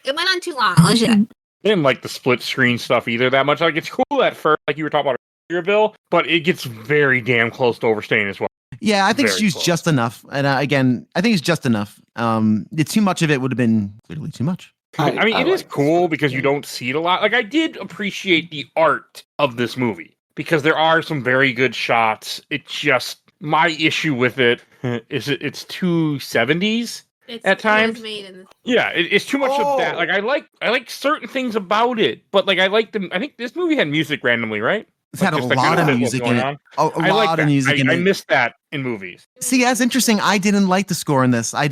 It went on too long. Oh, shit. I didn't like the split screen stuff either that much. Like, it's cool at first, like you were talking about earlier, Bill, but it gets very damn close to overstaying as well. yeah, I think it's used just enough. And again, I think it's just enough. Too much of it would have been literally too much. I mean, it is cool because you don't see it a lot. Like, I did appreciate the art of this movie because there are some very good shots. It's just my issue with it is it's too 70s at times. It's too much of that. Like, I like certain things about it, but like I think this movie had music randomly, right? It's had a lot of music in it. A lot of music in it. I missed that in movies. See, that's interesting. I didn't like the score in this. I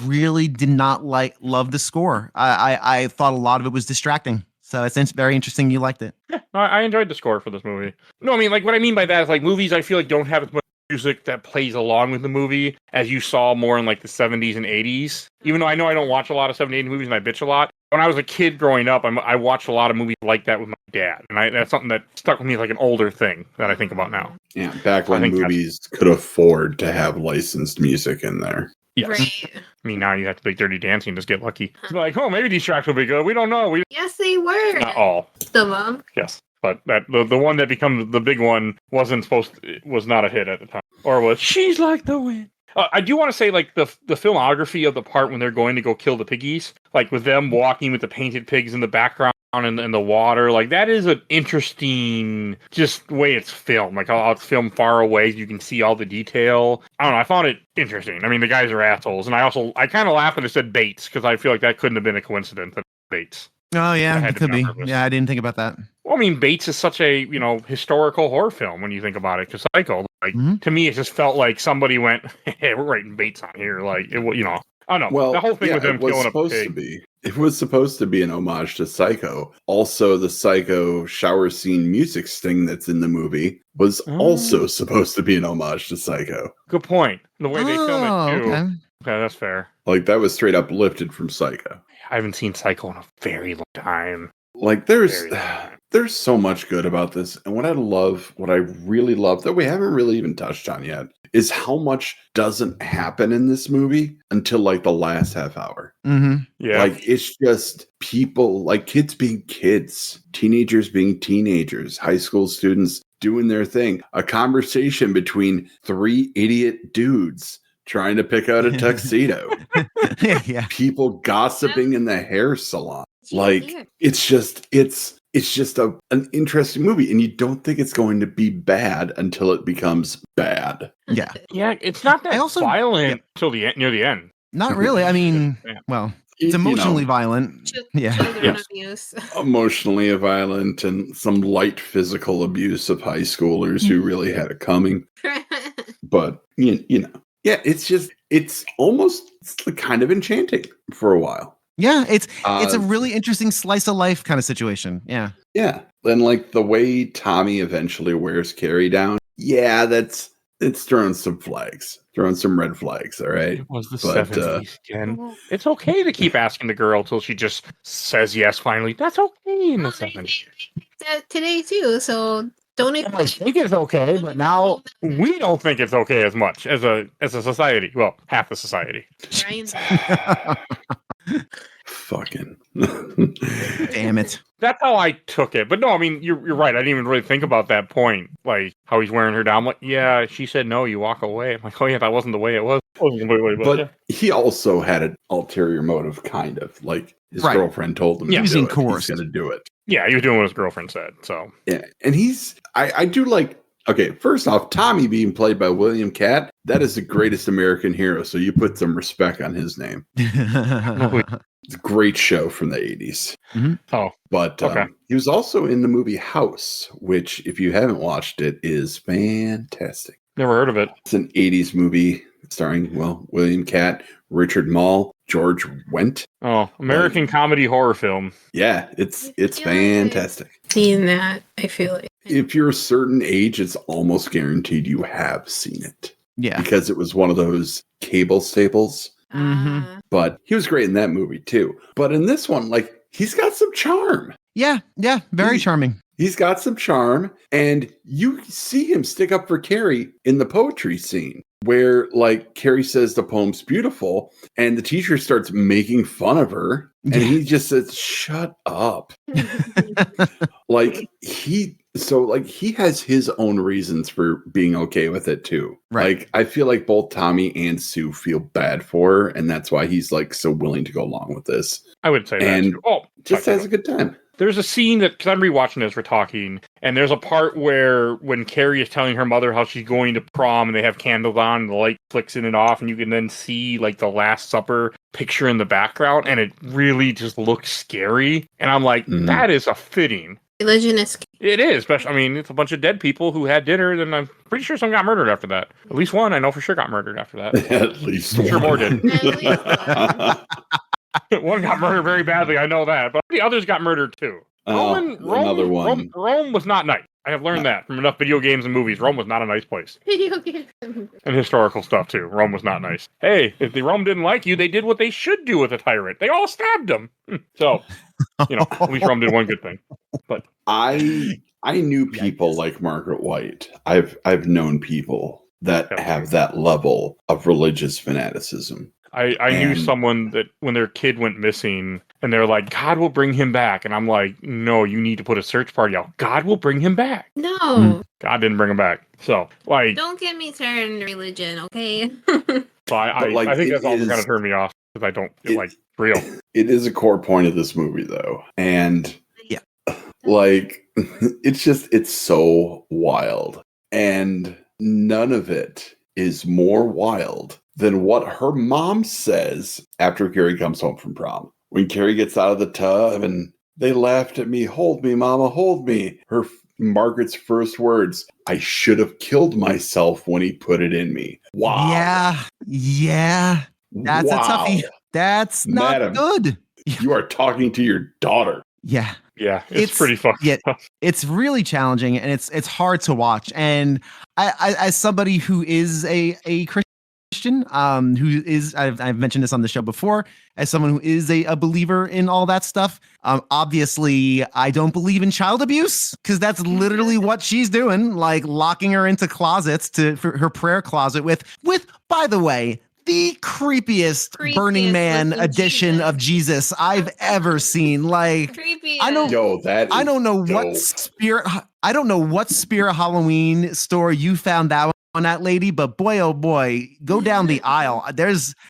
really did not love the score. I thought a lot of it was distracting. So it's very interesting you liked it. Yeah, I enjoyed the score for this movie. No, I mean, like, what I mean by that is, like, movies I feel like don't have as much music that plays along with the movie as you saw more in, like, the 70s and 80s. Even though I know I don't watch a lot of 70s, 80s movies and I bitch a lot. When I was a kid growing up, I watched a lot of movies like that with my dad. And that's something that stuck with me as, like, an older thing that I think about now. Yeah, back when movies could afford to have licensed music in there. Yes. Right. I mean, now you have to make Dirty Dancing, just get lucky. It's like, oh, maybe these tracks will be good. We don't know. Yes, they were. Not all. Some of them. Yes. But the one that becomes the big one was not a hit at the time. Or was She's Like the Wind. I do want to say, like, the filmography of the part when they're going to go kill the piggies, like with them walking with the painted pigs in the background and the water, like, that is an interesting just way it's filmed. Like, how it's filmed far away, you can see all the detail. I don't know, I found it interesting. I mean, the guys are assholes, and I kind of laughed when it said Bates, because I feel like that couldn't have been a coincidence. That Bates. Oh, yeah, it could be. Yeah, I didn't think about that. Well, I mean, Bates is such a, historical horror film when you think about it, because Psycho, like, to me, it just felt like somebody went, hey, we're writing Bates on here, like, I don't know. Well, the whole thing with them killing a pig. It was supposed to be an homage to Psycho. Also, the Psycho shower scene music sting that's in the movie was also supposed to be an homage to Psycho. Good point. The way they film it, too. Okay. Okay, that's fair. Like, that was straight up lifted from Psycho. I haven't seen Psycho in a very long time. Like, there's so much good about this. And what I really love, that we haven't really even touched on yet, is how much doesn't happen in this movie until, like, the last half hour. Mm-hmm. Yeah. Like, it's just people, like, kids being kids, teenagers being teenagers, high school students doing their thing. A conversation between three idiot dudes trying to pick out a tuxedo. Yeah. People gossiping in the hair salon. Like, it's just an interesting movie, and you don't think it's going to be bad until it becomes bad. Yeah. Yeah, it's not that violent until near the end. Not really. I mean, well, it's emotionally violent. Children abuse. Emotionally violent and some light physical abuse of high schoolers who really had it coming. But, yeah, it's almost kind of enchanting for a while. Yeah, it's a really interesting slice of life kind of situation. Yeah. Yeah. And like the way Tommy eventually wears Carrie down. Yeah, it's throwing some red flags, all right? It was the 70s again. It's okay to keep asking the girl till she just says yes finally. That's okay in the 70s. Today too, so don't even think it's okay, but now we don't think it's okay as much as a society. Well, half the society. Fucking damn it. That's how I took it. But no, I mean, you're right. I didn't even really think about that point. Like, how he's wearing her down. I'm like, yeah, she said no, you walk away. I'm like, oh yeah, that wasn't the way it was. But he also had an ulterior motive, kind of. Like, his girlfriend told him he's going to do it. Yeah, he was doing what his girlfriend said, so. Yeah, and I do like Okay, first off, Tommy being played by William Catt, that is the greatest American hero. So you put some respect on his name. It's a great show from the 80s. Mhm. Oh, But okay. he was also in the movie House, which, if you haven't watched it, is fantastic. Never heard of it. It's an 80s movie starring, William Catt, Richard Mall, George Wendt. Oh, American comedy horror film. Yeah, it's feel like fantastic. Seeing that, I feel like. If you're a certain age, it's almost guaranteed you have seen it. Yeah. Because it was one of those cable staples. Mhm. But he was great in that movie too. But in this one, like, he's got some charm. Yeah. Very charming. He's got some charm. And you see him stick up for Carrie in the poetry scene where, like, Carrie says the poem's beautiful and the teacher starts making fun of her. And he just says, shut up. He has his own reasons for being okay with it too. Right. Like, I feel like both Tommy and Sue feel bad for her, and that's why he's like so willing to go along with this. I would say And that. Too. Oh, just has a good time. There's a scene that, because I'm rewatching this, we're talking, and there's a part where when Carrie is telling her mother how she's going to prom and they have candles on and the light flicks in and off, and you can then see like the Last Supper picture in the background, and it really just looks scary. And I'm like, that is a fitting. Religion is. It is, especially, I mean, it's a bunch of dead people who had dinner, and I'm pretty sure some got murdered after that. At least one, I know for sure, got murdered after that. At least I'm sure more did. At least one. One got murdered very badly, I know that, but the others got murdered too. Another one. Rome was not nice. I have learned that from enough video games and movies. Rome was not a nice place. Video games. And historical stuff too. Rome was not nice. Hey, if the Rome didn't like you, they did what they should do with a tyrant. They all stabbed him. So, at least Rome did one good thing. But I knew people like Margaret White. I've known people that have that level of religious fanaticism. I knew someone that when their kid went missing and they're like, God will bring him back. And I'm like, no, you need to put a search party out. God will bring him back. No. God didn't bring him back. So, like, don't get me started in religion, okay? So I think that's also kind of turned me off because I don't feel like real. It is a core point of this movie, though. And it's so wild. And none of it is more wild than what her mom says after Carrie comes home from prom. When Carrie gets out of the tub and they laughed at me, hold me, mama, hold me. Margaret's first words, I should have killed myself when he put it in me. Wow. Yeah. That's a toughie. That's not Madam, good. You are talking to your daughter. Yeah. Yeah, it's pretty fucked up. It's really challenging and it's hard to watch. And I as somebody who is a Christian, who is I've mentioned this on the show before, as someone who is a believer in all that stuff, obviously I don't believe in child abuse because that's literally what she's doing, like locking her into closets for her prayer closet with by the way, the creepiest Burning Man edition of Jesus I've ever seen. Like, Creepy. I don't know what spirit Halloween store you found that on that lady, but boy, oh boy, go down the aisle.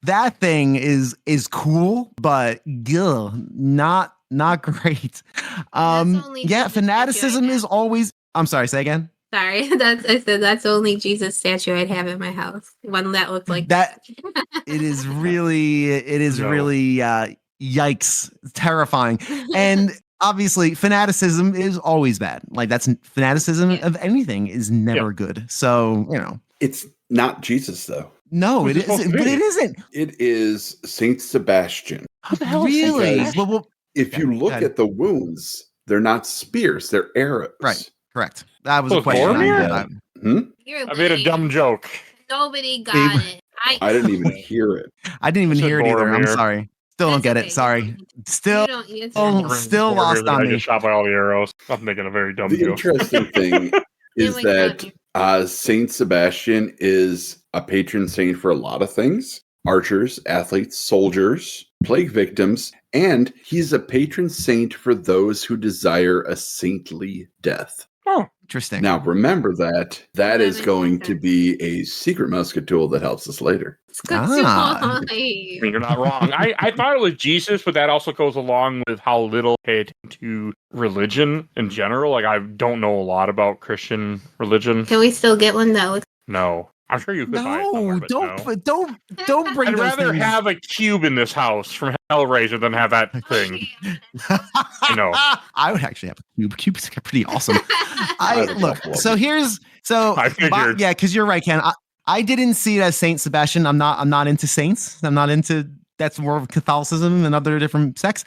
That thing is cool, but not great. Fanaticism is always. I'm sorry, say again. Sorry, I said that's the only Jesus statue I'd have in my house. One that looked like that. It is really yikes, terrifying. And obviously fanaticism is always bad. Like fanaticism of anything is never good. So, it's not Jesus though. No, it isn't. But it isn't. It is Saint Sebastian. What the hell? Really? Well, if you look at the wounds, they're not spears, they're arrows. Right. Correct. That was a question. I made a dumb joke. Nobody got it. I didn't even hear it. I didn't even hear it either. I'm sorry. Still don't get it. Sorry. Still lost on me. I get shot by all the arrows. I'm making a very dumb joke. The interesting thing is that Saint Sebastian is a patron saint for a lot of things. Archers, athletes, soldiers, plague victims, and he's a patron saint for those who desire a saintly death. Oh, interesting. Now, remember that is going to be a secret musket tool that helps us later. It's good Ah. I mean, you're not wrong. I thought it was Jesus, but that also goes along with how little I pay attention to religion in general. Like, I don't know a lot about Christian religion. Can we still get one that looks? No. I'm sure you could buy it somewhere, No, but don't bring I'd those rather things. have a cube in this house from Hellraiser than have that thing. I know. I would actually have a cube. Cubes are pretty awesome. have a Look. couple of So them. here's I figured. yeah, because you're right, Ken. I didn't see it as Saint Sebastian. I'm not into saints. I'm not into that's more of Catholicism and other different sects.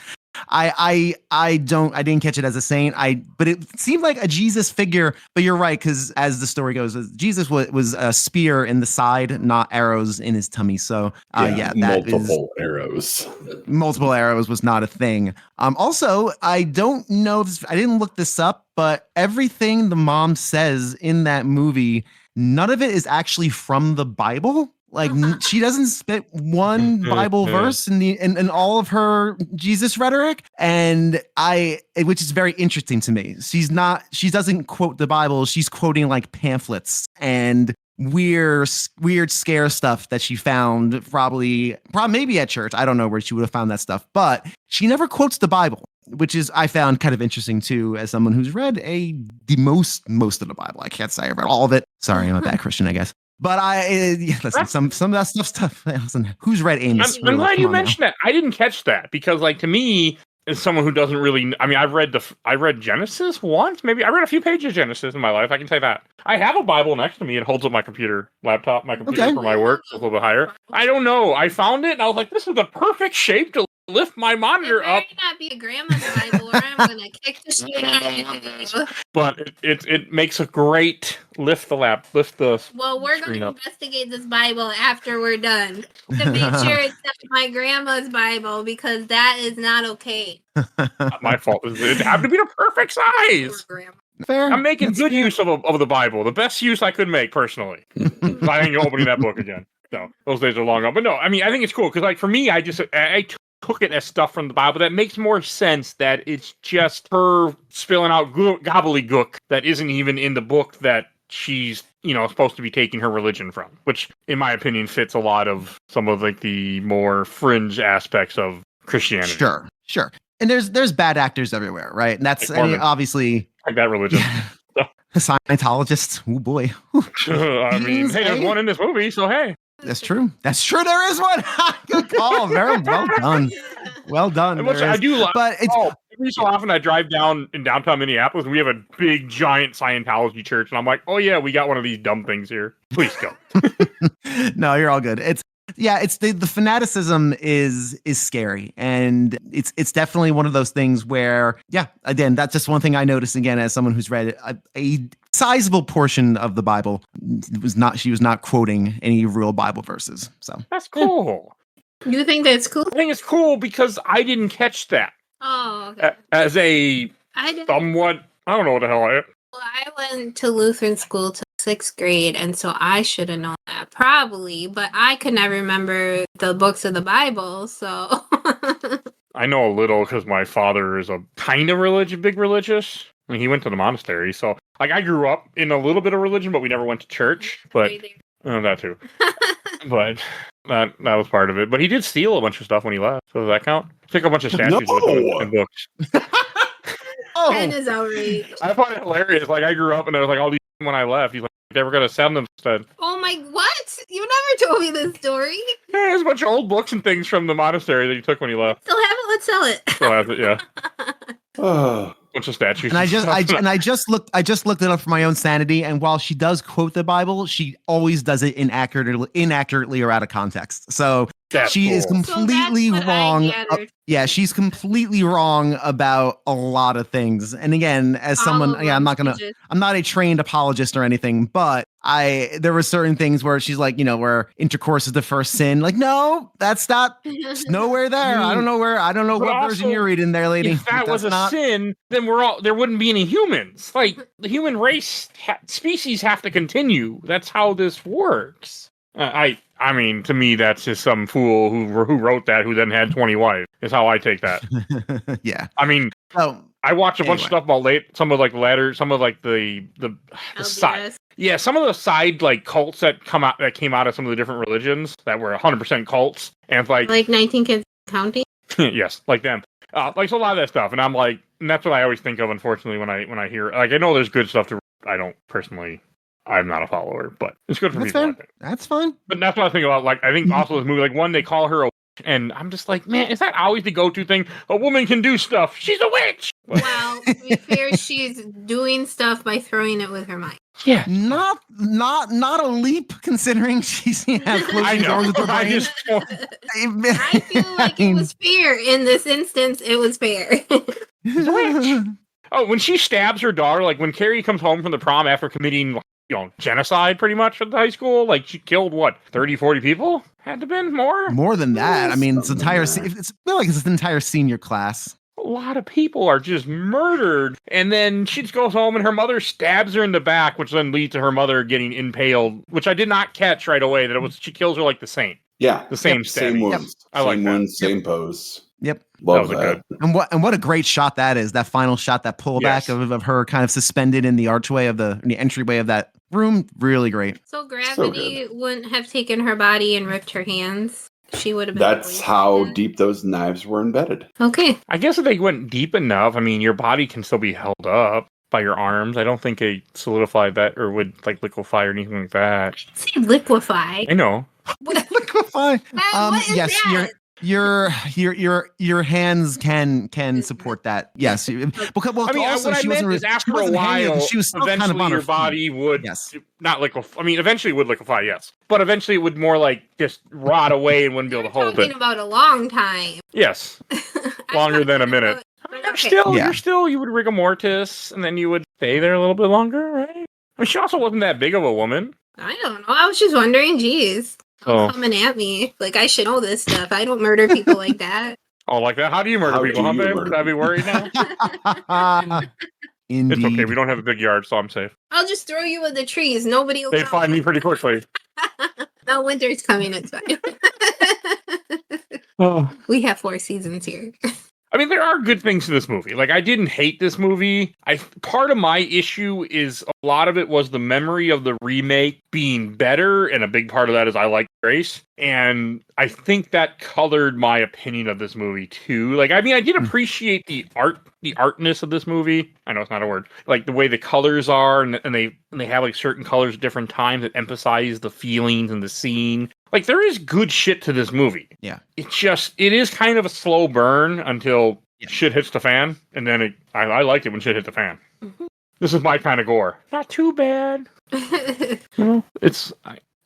I didn't catch it as a saint. But it seemed like a Jesus figure. But you're right, because as the story goes, Jesus was a spear in the side, not arrows in his tummy. So that multiple arrows. multiple arrows was not a thing. Also, I don't know I didn't look this up, but everything the mom says in that movie, none of it is actually from the Bible. Like she doesn't spit one Bible verse in all of her Jesus rhetoric, and which is very interesting to me. She doesn't quote the Bible. She's quoting like pamphlets and weird scare stuff that she found probably maybe at church. I don't know where she would have found that stuff, but she never quotes the Bible, which is I found kind of interesting too, as someone who's read the most of the Bible. I can't say I read all of it. Sorry, I'm a bad Christian, I guess. But listen, some of that stuff. Listen, who's read Amos? I'm glad you mentioned that. I didn't catch that because, like, to me, as someone who doesn't really, I mean, I read Genesis once, maybe. I read a few pages of Genesis in my life. I can say that. I have a Bible next to me. It holds up my computer for my work. It's a little bit higher. I don't know. I found it and I was like, this is the perfect shape to lift my monitor up. It might not be a grandma's Bible, or I'm gonna kick the shit out of you. But it makes a great lift the. Well, we're screen gonna up. investigate this Bible after we're done to make sure it's not my grandma's Bible, because that is not okay. Not my fault. It happened to be the perfect size. Poor grandma. Fair. I'm making That's good fair. use of the Bible, the best use I could make personally. I ain't opening that book again. No, those days are long gone. But no, I mean, I think it's cool because, like, for me, I took it as stuff from the Bible that makes more sense. That it's just her spilling out gobbledygook that isn't even in the book that she's supposed to be taking her religion from, which, in my opinion, fits a lot of some of like the more fringe aspects of Christianity. Sure. And there's bad actors everywhere, right? And that's Like Mormons. Obviously Like that religion. Scientologists. Oh boy. I mean, hey, there's one in this movie, so hey. That's true. There is one. Good call. Very well done. Well done. Which I do like. But it's every so often I drive down in downtown Minneapolis and we have a big giant Scientology church, and I'm like, oh yeah, we got one of these dumb things here. Please go. No, you're all good. It's the fanaticism is scary, and it's definitely one of those things where, again, that's just one thing I noticed again as someone who's read a sizable portion of the Bible. She was not quoting any real Bible verses. So that's cool. You think that's cool? I think it's cool because I didn't catch that. Oh, okay. As a I didn't. somewhat, I don't know what the hell I am. Well, I went to Lutheran school till 6th grade, and so I should have known that probably, but I could never remember the books of the Bible, so. I know a little because my father is a kind of big religious. I mean, he went to the monastery, so like I grew up in a little bit of religion, but we never went to church. But that too. But that was part of it. But he did steal a bunch of stuff when he left. So does that count? Took a bunch of statues and books. Ken is outraged. I find it hilarious. Like I grew up and there was like all these when I left. He's like, they were gonna sell them instead. Oh my, what? You never told me this story. Yeah, there's a bunch of old books and things from the monastery that he took when he left. Still have it? Let's sell it. Still has it, yeah. Bunch of statues. And I just looked it up for my own sanity. And while she does quote the Bible, she always does it inaccurately or out of context. So she is completely wrong. She's completely wrong about a lot of things. And again, as someone, I'm not a trained apologist or anything, but there were certain things where she's like, where intercourse is the first sin. Like, no, that's not. It's nowhere there. I don't know what version you're reading there, lady. If that was a sin, then there wouldn't be any humans. Like the human race species have to continue. That's how this works. I I mean, to me, that's just some fool who wrote that, who then had 20 wives. Is how I take that. Yeah. I mean, Oh, I watched a bunch of stuff about some of like the side. LDS. Yeah, some of the side like cults that came out of some of the different religions that were 100% cults, and like 19 Kids Counting. yes, like them. Like so a lot of that stuff, and I'm like, and that's what I always think of. Unfortunately, when I hear, like, I know there's good stuff to. I don't personally. I'm not a follower, but it's good for that's people. fair. I think. That's fine. But that's what I think about. Like, I think also this movie, like, one, they call her a witch, and I'm just like, man, is that always the go-to thing? A woman can do stuff. She's a witch. Well, to be fair, she's doing stuff by throwing it with her mind. Yeah. Not a leap considering she's I closing know. doors with her I brain. just. I feel like it was fair. In this instance, it was fair. Oh, when she stabs her daughter, like when Carrie comes home from the prom after committing, genocide pretty much at the high school, like she killed what, 30, 40 people? Had to been more? More than that. I mean, it's Something entire. like that. It's feel like it's an entire senior class. A lot of people are just murdered, and then she just goes home and her mother stabs her in the back, which then leads to her mother getting impaled, which I did not catch right away, that it was she kills her like the saint. Yeah. The same Same stabbing. ones. I like Same that. one, same pose. Yep. Love That was that. good. And what a great shot that is. That final shot, that pullback Yes. of her kind of suspended in the archway of the entryway of that room. Really great. So gravity wouldn't have taken her body and ripped her hands. She would have been. That's poisoned. how deep those knives were embedded. Okay. I guess if they went deep enough, I mean, your body can still be held up by your arms. I don't think they solidified that or would like liquefy or anything like that. Say liquefy. I know. Liquefy. What is Yes, that? your hands can support that. Yes, because well, I mean, also what I she meant wasn't. is after she a wasn't hanging, while, she was still kind of eventually on her your feet. body would Yes. not liquefy. I mean, eventually it would liquefy, yes. But eventually it would more like just rot away and wouldn't be You're able to hold talking it. about a long time. Yes. Longer than a minute. Okay. You would rigor mortis, and then you would stay there a little bit longer, right? I mean, she also wasn't that big of a woman. I don't know. I was just wondering. Geez, Oh. coming at me like I should know this stuff. I don't murder people like that. Oh, like that? How do you murder How people, do huh, you babe? murder Should I be worried now? Indeed. It's okay. We don't have a big yard, so I'm safe. I'll just throw you in the trees. Nobody will They know. find me pretty quickly. No, winter's coming. It's fine. Oh. We have 4 seasons here. I mean, there are good things to this movie. Like, I didn't hate this movie. Part of my issue is a lot of it was the memory of the remake being better, and a big part of that is I like Grace. And I think that colored my opinion of this movie too. Like, I mean, I did appreciate the artness of this movie. I know it's not a word. Like the way the colors are, and they have like certain colors at different times that emphasize the feelings and the scene. Like, there is good shit to this movie. Yeah. It is kind of a slow burn until shit hits the fan, and then I liked it when shit hit the fan. Mm-hmm. This is my kind of gore. Not too bad.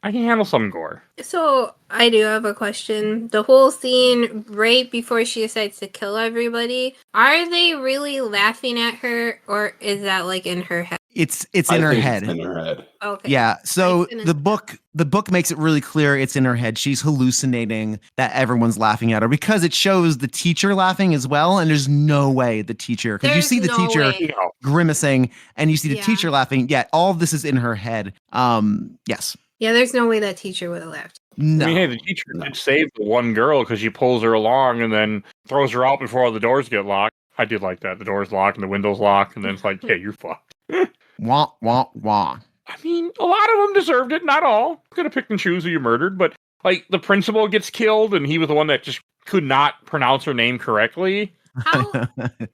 I can handle some gore. So, I do have a question. The whole scene right before she decides to kill everybody, are they really laughing at her, or is that like in her head? It's I in her think head. It's in her head. Okay. Yeah. So Nice. the book makes it really clear it's in her head. She's hallucinating that everyone's laughing at her because it shows the teacher laughing as well. And there's no way the teacher, because you There's see the no teacher way. grimacing and you see the Yeah. teacher laughing. Yeah, all of this is in her head. Yes. Yeah, there's no way that teacher would have laughed. No. I mean, hey, the teacher did save the one girl because she pulls her along and then throws her out before all the doors get locked. I did like that. The doors lock and the windows lock, and then it's like, hey, you're fucked. Wah, wah, wah. I mean, a lot of them deserved it. Not all. Could have picked and choose who you murdered, but like the principal gets killed, and he was the one that just could not pronounce her name correctly. How?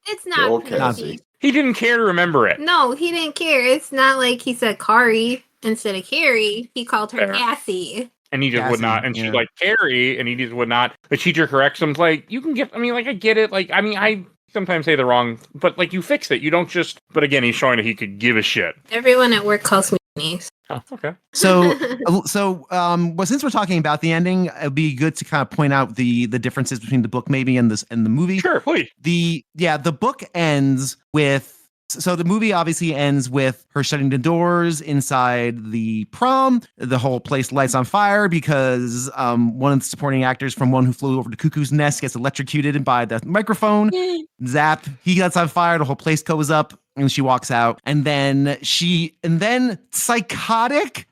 It's not Okay. Cassie. He didn't care to remember it. No, he didn't care. It's not like he said Kari instead of Carrie. He called her Fair. Cassie. And he just would Cassie, not. And yeah. she's like, Carrie, and he just would not. The teacher corrects him. It's like, you can get, I mean, like, I get it. Like, I mean, I sometimes say the wrong, but like, you fix it. You don't just, but again, he's showing that he could give a shit. Everyone at work calls me niece. Oh, okay. So well, since we're talking about the ending, it'd be good to kind of point out the differences between the book maybe and the movie. Sure, please. The book ends with, so the movie obviously ends with her shutting the doors inside the prom. The whole place lights on fire because one of the supporting actors from One Who Flew Over the Cuckoo's Nest gets electrocuted by the microphone. Zap, he gets on fire. The whole place goes up. and she walks out, and then psychotic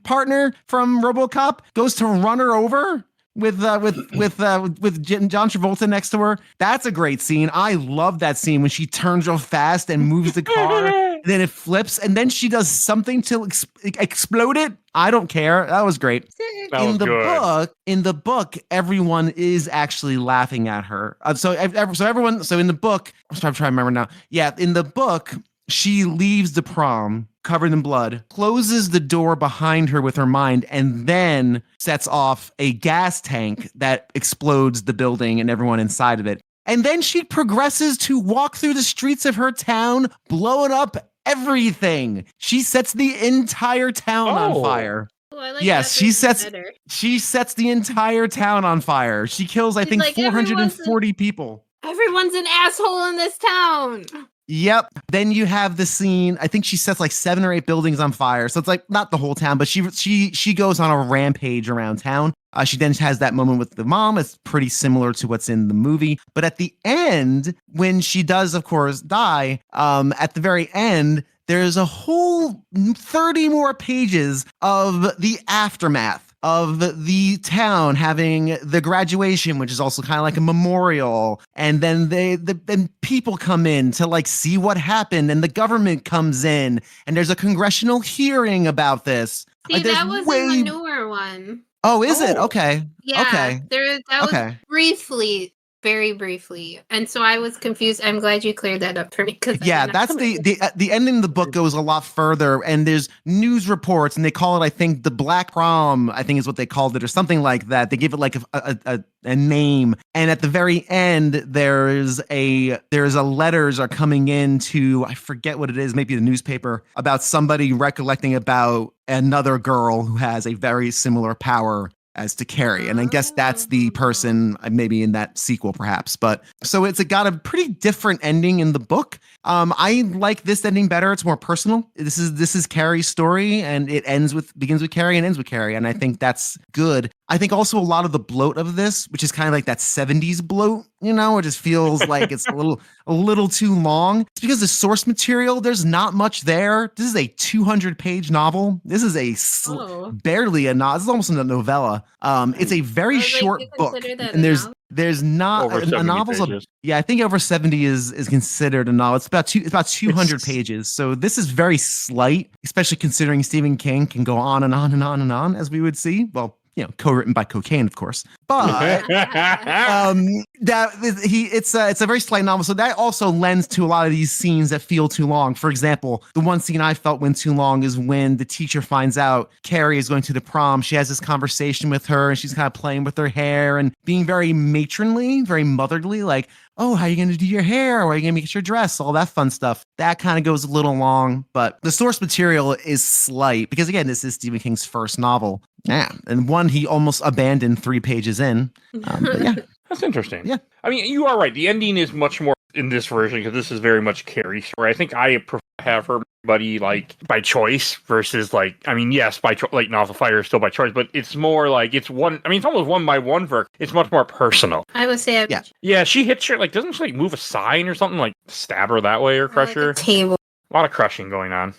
partner from RoboCop goes to run her over with John Travolta next to her. That's a great scene. I love that scene when she turns real fast and moves the car, and then it flips, and then she does something to explode it. I don't care. That was great. In the book, everyone is actually laughing at her. So in the book, I'm trying to remember now. Yeah, in the book, she leaves the prom covered in blood, closes the door behind her with her mind, and then sets off a gas tank that explodes the building and everyone inside of it. And then she progresses to walk through the streets of her town, blowing up everything. She sets the entire town on fire. Yes, she sets the entire town on fire. She kills, I think, 440 people. Everyone's an asshole in this town. Yep. Then you have the scene. I think she sets like 7 or 8 buildings on fire. So it's like not the whole town, but she goes on a rampage around town. She then has that moment with the mom. It's pretty similar to what's in the movie. But at the end, when she does, of course, die, at the very end, there's a whole 30 more pages of the aftermath of the town having the graduation, which is also kind of like a memorial. And then then people come in to like see what happened, and the government comes in, and there's a congressional hearing about this. See, like, that was in the newer one. Oh, is it? Okay. Yeah. Okay. That was briefly. Very briefly, and so I was confused. I'm glad you cleared that up for me. Because that's the ending of the book goes a lot further, and there's news reports, and they call it, I think, the Black Prom, I think is what they called it, or something like that. They give it like a name, and at the very end, there's a letters are coming in to, I forget what it is, maybe the newspaper, about somebody recollecting about another girl who has a very similar power as to Carrie. And I guess that's the person maybe in that sequel, perhaps. But so it's got a pretty different ending in the book. I like this ending better. It's more personal. This is Carrie's story, and it begins with Carrie and ends with Carrie. And I think that's good. I think also a lot of the bloat of this, which is kind of like that 70s bloat, it just feels like it's a little too long. It's because the source material, there's not much there. This is a 200-page novel. This is barely a novel. This is almost a novella. It's a very short book, and there's not a novel's I think over 70 is considered a novel. It's about 200 pages. So this is very slight, especially considering Stephen King can go on and on and on and on, as we would see. Well, co-written by Cocaine, of course. But it's a very slight novel, so that also lends to a lot of these scenes that feel too long. For example, the one scene I felt went too long is when the teacher finds out Carrie is going to the prom. She has this conversation with her, and she's kind of playing with her hair and being very matronly, very motherly, like, oh, how are you going to do your hair? Or are you going to make your dress? All that fun stuff. That kind of goes a little long, but the source material is slight because, again, this is Stephen King's first novel. Yeah, and one he almost abandoned 3 pages in. But yeah. That's interesting. Yeah. I mean, you are right. The ending is much more in this version because this is very much Carrie's story. I think I prefer to have her buddy like by choice versus like, I mean, yes, by like Novel Fire is still by choice, but it's more like it's one. I mean, it's almost 1 by 1 for. It's much more personal. I would say, yeah. She hits her like, doesn't she like move a sign or something, like stab her that way or crush her? Table. A lot of crushing going on.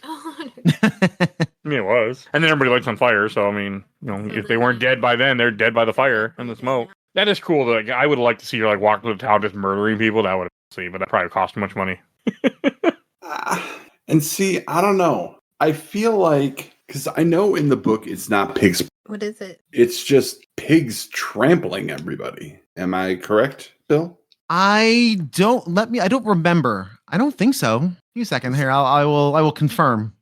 I mean, it was, and then everybody lights on fire. So I mean, if they weren't dead by then, they're dead by the fire and the smoke. That is cool. Like, I would like to see her like walk through the town just murdering people. That would see, but that probably cost too much money. And see, I don't know. I feel like, because I know in the book it's not pigs. What is it? It's just pigs trampling everybody. Am I correct, Bill? I don't remember. I don't think so. Give me a second here. I will confirm.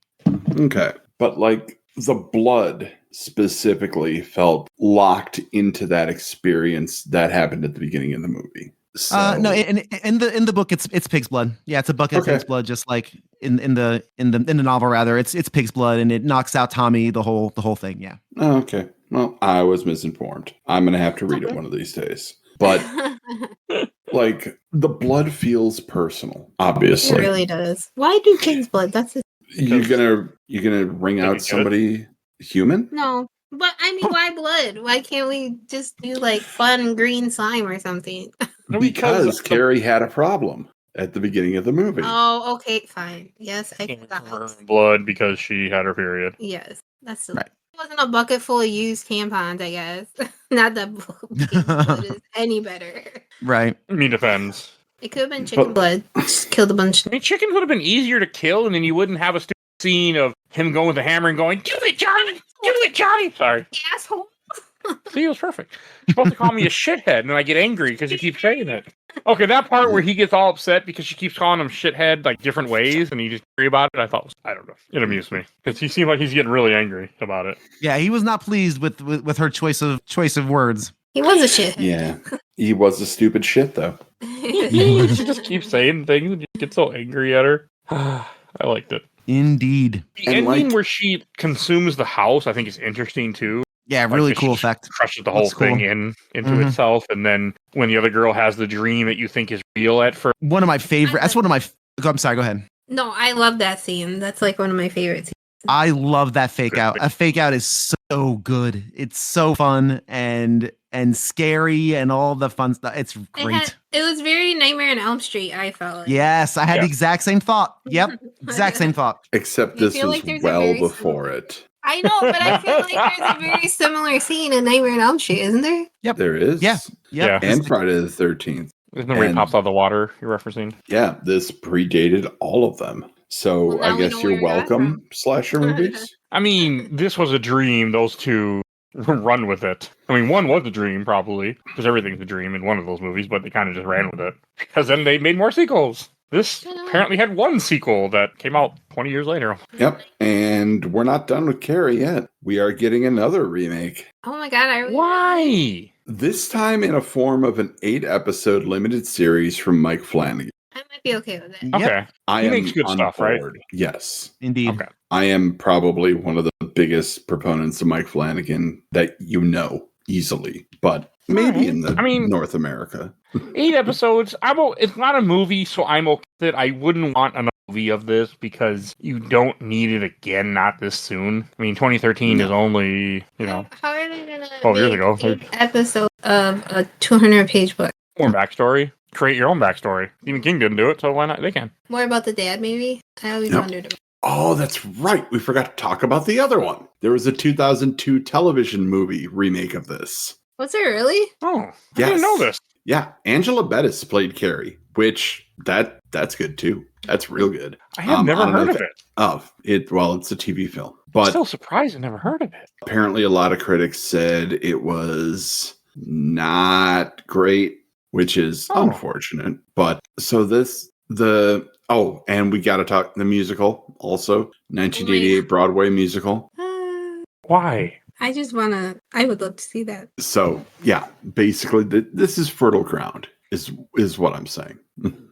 Okay. But like the blood specifically felt locked into that experience that happened at the beginning of the movie. So, no, in the book it's pig's blood. Yeah, it's a bucket of pig's blood, just like in the novel. Rather, it's pig's blood, and it knocks out Tommy. The whole thing. Yeah. Oh, okay. Well, I was misinformed. I'm gonna have to read it one of these days. But like the blood feels personal. Obviously, it really does. Why do pig's blood? You're gonna ring out somebody human? No. But I mean, why blood? Why can't we just do like fun green slime or something? Because Carrie had a problem. at the beginning of the movie. Oh, okay, fine. Yes, I Came from her forgot. own blood because she had her period. Yes, that's still. Right. It wasn't a bucket full of used tampons, I guess. Not that baby's blood is any better. Right. Me defends. It could have been chicken blood. Just killed a bunch. I mean, chickens would have been easier to kill, and then you wouldn't have a stupid scene of him going with the hammer and going, "Do it, Johnny! Do it, Johnny!" Sorry. Asshole. See, it was perfect. You're supposed to call me a shithead, and then I get angry because you keep saying it. Okay, that part where he gets all upset because she keeps calling him shithead like different ways, and he just angry about it. I thought, I don't know, it amused me because he seemed like he's getting really angry about it. Yeah, he was not pleased with her choice of words. He was a shithead. Yeah. He was a stupid shit, though. She just keeps saying things and just gets so angry at her. I liked it. Indeed. The And, ending like- where she consumes the house, I think, is interesting too. Yeah, Like, really she cool just effect. Crushes the whole Looks cool. thing into Mhm. itself, and then when the other girl has the dream that you think is real at first. One of my favorite. That's one of my. I'm sorry. Go ahead. No, I love that scene. That's like one of my favorites. I love that fake out. A fake out is so good. It's so fun and scary and all the fun stuff. It's great. It was very Nightmare on Elm Street, I felt like. Yes, I had Yeah. the exact same thought. Yep, exact same thought. Except You this feel was like there's a well very before it. I know, but I feel like there's a very similar scene in Nightmare on Elm Street, isn't there? There is. Yeah. Yep. Yeah. And Friday the 13th. Isn't the way it And- pops out of the water you're referencing? Yeah, this predated all of them. So Well, now I we guess know you're where you're at welcome, slasher movies. I mean, this was a dream. Those two run with it. I mean, one was a dream, probably, because everything's a dream in one of those movies, but they kind of just ran with it. Because then they made more sequels. This apparently had one sequel that came out 20 years later. Yep. And we're not done with Carrie yet. We are getting another remake. Oh my god, I Why? This time in a form of an 8-episode limited series from Mike Flanagan. I might be okay with it. Yep. Okay. I He am makes good on stuff, right? board. Yes. Indeed. Okay. I am probably one of the biggest proponents of Mike Flanagan that you know easily, but maybe in the North America. 8 episodes. It's not a movie, so I'm okay with it. I wouldn't want another movie of this because you don't need it again, not this soon. I mean, 2013 is only, How are they gonna 12 years make ago. 8 episodes of a 200-page book? More backstory. Create your own backstory. Stephen King didn't do it, so why not? They can. More about the dad, maybe? I always Yep. wondered about. Oh, that's right. We forgot to talk about the other one. There was a 2002 television movie remake of this. Was there really? Oh, I Yes. didn't know this. Yeah, Angela Bettis played Carrie, which that's good too. That's real good. I have never don't know heard if of it. Well, it's a TV film, I'm but still surprised I never heard of it. apparently a lot of critics said it was not great, which is Oh. unfortunate. But so and we got to talk the musical also, 1988 Broadway musical. Why? I just wanna. I would love to see that. So yeah, basically this is fertile ground is what I'm saying.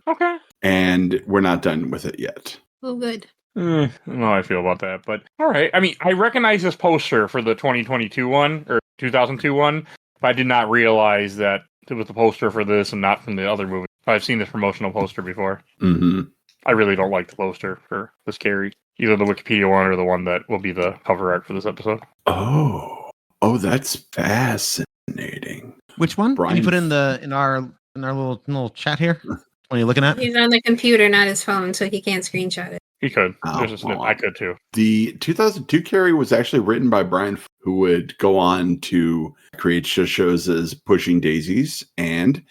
Okay. And we're not done with it yet. Oh, good. I don't know how I feel about that, but all right. I mean, I recognize this poster for the 2022 one or 2002 one, but I did not realize that it was the poster for this and not from the other movie. I've seen this promotional poster before. Mm-hmm. I really don't like the poster for this Carrie. Either the Wikipedia one or the one that will be the cover art for this episode. Oh, that's fascinating. Which one? Can Brian- you put in our little chat here? What are you looking at? He's on the computer, not his phone, so he can't screenshot it. He could. Oh, There's a snip. I could too. The 2002 Carrie was actually written by Brian, who would go on to create shows as Pushing Daisies and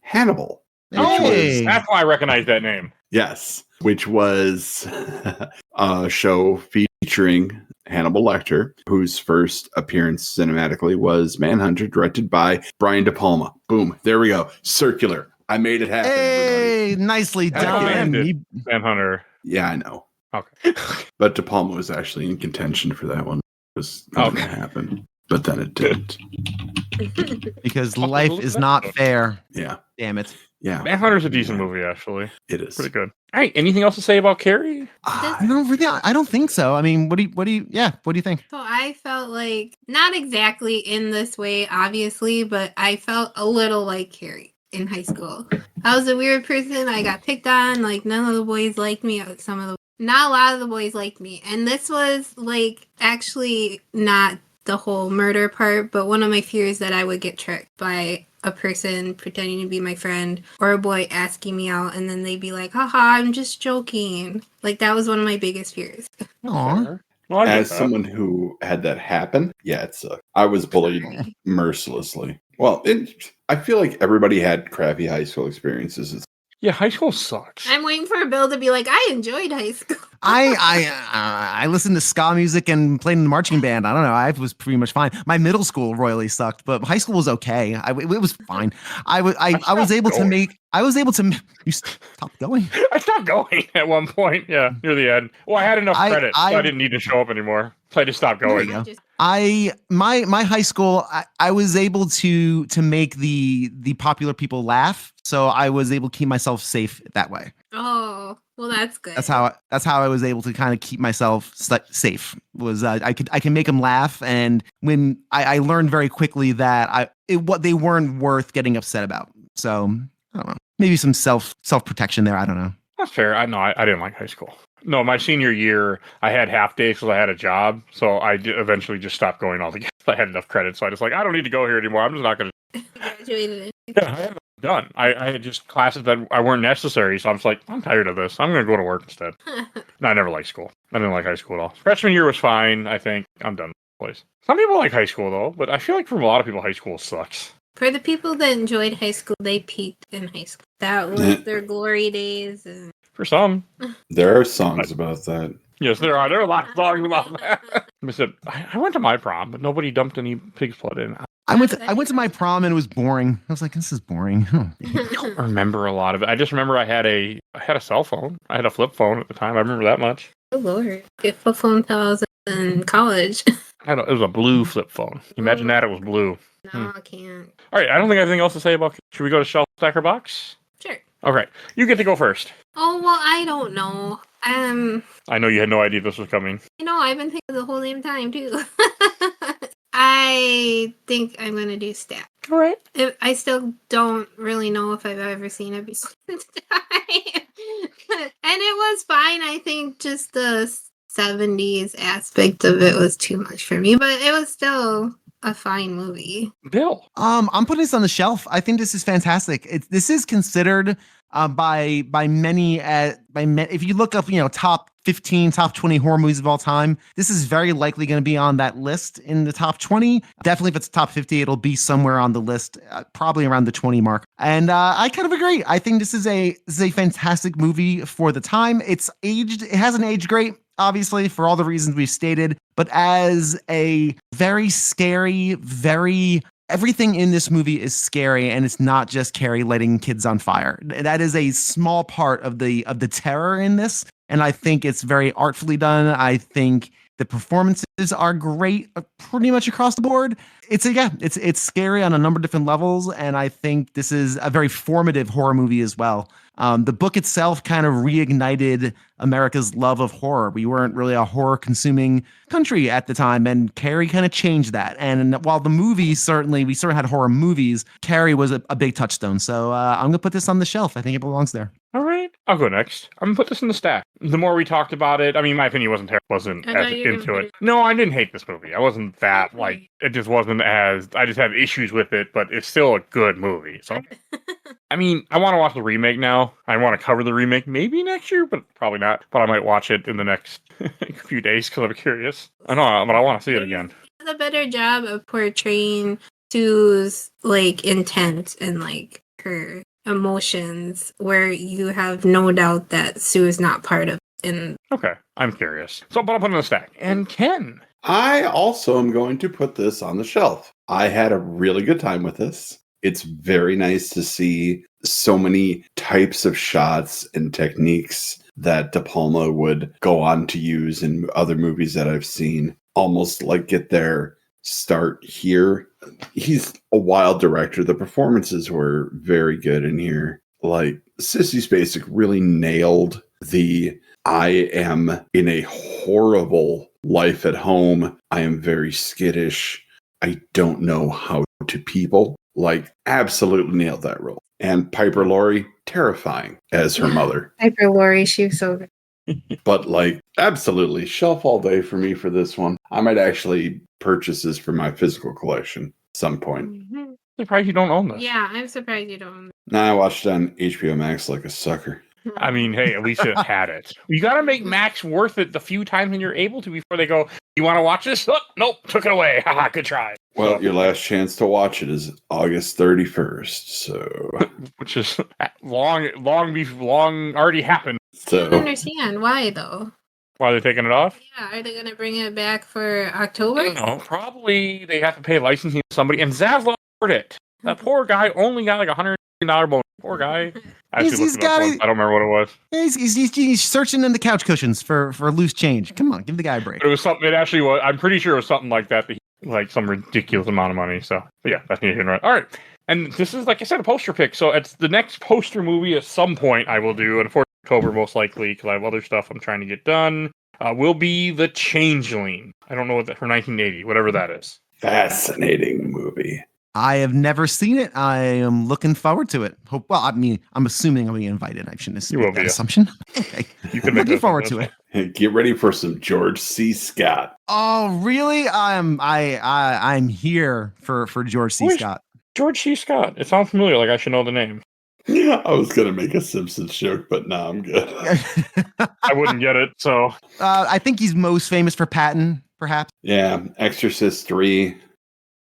Hannibal. Hey. That's why I recognize that name. Yes, which was a show featuring Hannibal Lecter, whose first appearance cinematically was Manhunter, directed by Brian De Palma. Boom, there we go. Circular. I made it happen. Hey, nicely That's done. commanded. Manhunter. Yeah, I know. Okay. But De Palma was actually in contention for that one. It was going to happen, but then it didn't. Because life is not fair. Yeah. Damn it. Yeah. Manhunter's a decent movie, actually. It is. Pretty good. All right. Anything else to say about Carrie? I don't think so. I mean, what do you think? So I felt like, not exactly in this way, obviously, but I felt a little like Carrie in high school. I was a weird person. I got picked on. Like, none of the boys liked me. Not a lot of the boys liked me. And this was, like, actually not the whole murder part, but one of my fears is that I would get tricked by a person pretending to be my friend or a boy asking me out, and then they'd be like, haha, I'm just joking. Like, that was one of my biggest fears. Aw. Well, I get As that. someone who had that happen, yeah, it sucked. I was bullied Sorry. mercilessly. Well, I feel like everybody had crappy high school experiences. Yeah, high school sucks. I'm waiting for Bill to be like, I enjoyed high school. I listened to ska music and played in the marching band. I don't know. I was pretty much fine. My middle school royally sucked, but high school was okay. It was fine. I was able to make. You stopped going. I stopped going at one point. Yeah, near the end. Well, I had enough credit, so I didn't need to show up anymore. So I just stopped There going. you go. My high school, I was able to make the popular people laugh, so I was able to keep myself safe that way. Oh, well, that's good. That's how I was able to kind of keep myself safe. Was I can make them laugh, and when I learned very quickly that what they weren't worth getting upset about. So I don't know, maybe some self protection there. I don't know. That's fair. I didn't like high school. No, my senior year, I had half days because I had a job, so I eventually just stopped going altogether. I had enough credit, so I just I don't need to go here anymore. I'm just not going to. Graduated. Yeah, I haven't done. I had just classes that weren't necessary, so I'm just like, I'm tired of this. I'm going to go to work instead. No, I never liked school. I didn't like high school at all. Freshman year was fine, I think. I'm done with the place. Some people like high school, though, but I feel like for a lot of people, high school sucks. For the people that enjoyed high school, they peaked in high school. That was their glory days. And... For some. There are songs about that. Yes, there are. There are a lot of songs about that. I went to my prom, but nobody dumped any pig's blood in. I went to my prom and it was boring. I was like, this is boring. I don't remember a lot of it. I just remember I had a cell phone. I had a flip phone at the time. I remember that much. Oh Lord, get flip phone till I was in college. It was a blue flip phone. Imagine that it was blue. No, I can't. All right, I don't think I have anything else to say about. Should we go to shelf stacker box? Sure. Okay, you get to go first. Oh well, I don't know. I know you had no idea this was coming. I've been thinking the whole damn time too. I think I'm gonna do stack. All right. I still don't really know if I've ever seen it before this time. And it was fine. I think just the 70s aspect of it was too much for me, but it was still a fine movie. Bill. I'm putting this on the shelf. I think this is fantastic. This is considered by many if you look up top 15, top 20 horror movies of all time, this is very likely going to be on that list in the top 20. Definitely if it's top 50, it'll be somewhere on the list, probably around the 20 mark. And I kind of agree. I think this is a fantastic movie for the time. It hasn't aged great, obviously, for all the reasons we've stated, but as a very scary, everything in this movie is scary, and it's not just Carrie lighting kids on fire. That is a small part of the terror in this, and I think it's very artfully done. I think the performances are great, pretty much across the board. It's scary on a number of different levels, and I think this is a very formative horror movie as well. The book itself kind of reignited America's love of horror. We weren't really a horror-consuming country at the time, and Carrie kind of changed that. And while the movies we certainly had horror movies, Carrie was a big touchstone. So I'm going to put this on the shelf. I think it belongs there. All right. I'll go next. I'm going to put this in the stack. The more we talked about it, I mean, my opinion wasn't as into it. No, I didn't hate this movie. I wasn't that, it just wasn't as, I just have issues with it, but it's still a good movie. So, I mean, I want to watch the remake now. I want to cover the remake maybe next year, but probably not. But I might watch it in the next few days because I'm curious. I know, but I want to see it again. Does a better job of portraying Sue's intent and her emotions, where you have no doubt that Sue is not part of it. Okay, I'm curious. So, but I'll put it in the stack. And Ken. I also am going to put this on the shelf. I had a really good time with this. It's very nice to see so many types of shots and techniques that De Palma would go on to use in other movies that I've seen. Almost get their start here. He's a wild director. The performances were very good in here. Sissy Spacek really nailed the I am in a horrible life at home. I am very skittish. I don't know how to people. Absolutely nailed that role. And Piper Laurie, terrifying as her mother. Piper Laurie, she was so good. But like, absolutely, shelf all day for me for this one. I might actually purchase this for my physical collection at some point. Mhm. Surprised you don't own this. Yeah, I'm surprised you don't. Now I watched it on HBO Max like a sucker. I mean, hey, at least it had it. You got to make Max worth it the few times when you're able to before they go, you want to watch this? Oh, nope, took it away. Haha, good try. Well, So, your last chance to watch it is August 31st. So, which is long already happened. I don't so understand why though. Why are they taking it off? Yeah, are they gonna bring it back for I October? don't know. Probably they have to pay licensing to somebody, and Zaslav heard it. That poor guy only got like $100 bonus. Poor guy. I actually He's looked it up got once. it. I don't remember what it was. He's searching in the couch cushions for loose change. Come on, give the guy a break. But it was something. It actually was. I'm pretty sure it was something like that. Like some ridiculous amount of money. So, but yeah, that's neither right. All right. And this is, like I said, a poster pick. So it's the next poster movie at some point I will do. And for October, most likely, because I have other stuff I'm trying to get done. Will be The Changeling. I don't know what that for 1980, whatever that is. fascinating movie. I have never seen it. I am looking forward to it. Well, I mean, I'm assuming I'll be invited. I shouldn't You will make that be, yeah. assumption. Okay. You can make Looking that forward to assumption. it. Hey, get ready for some George C. Scott. Oh, really? I'm here for George C. Who is- Scott. George C. Scott. It sounds familiar. Like I should know the name. I was gonna make a Simpsons joke, but no, I'm good. I wouldn't get it. So I think he's most famous for Patton, perhaps. Yeah, Exorcist 3.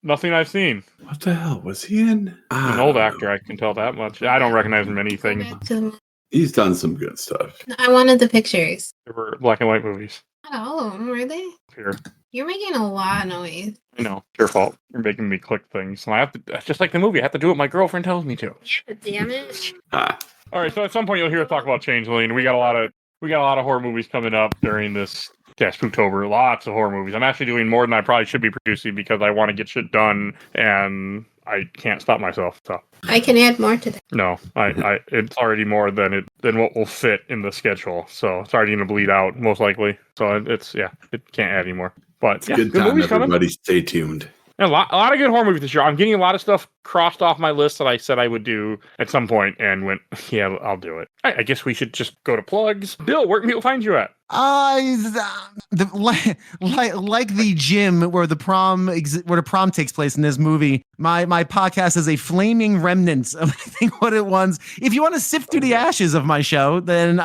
nothing I've seen. What the hell was he in? He's an old actor. I can tell that much. I don't recognize him in Go anything. back to He's done some good stuff. I wanted the pictures. They were black and white movies. Not all of them, were they? Here, You're making a lot of noise. I know. It's your fault. You're making me click things. And I have to. It's just like the movie. I have to do what my girlfriend tells me to. Damn it. Ah, All right. So at some point you'll hear us talk about Changeling. We got a lot of horror movies coming up during this Spooktober. Lots of horror movies. I'm actually doing more than I probably should be producing because I want to get shit done and I can't stop myself. So I can add more to that. no, I it's already more than what will fit in the schedule. So it's already gonna bleed out most likely. So it can't add anymore. But it's yeah, good time, movies coming. everybody. Stay tuned. A lot of good horror movies this year. I'm getting a lot of stuff crossed off my list that I said I would do at some point and went, yeah, I'll do it. I guess we should just go to plugs. Bill, where can people find you at? Like the gym where the prom takes place in this movie, my podcast is a flaming remnant of I think what it was. If you want to sift through the ashes of my show, then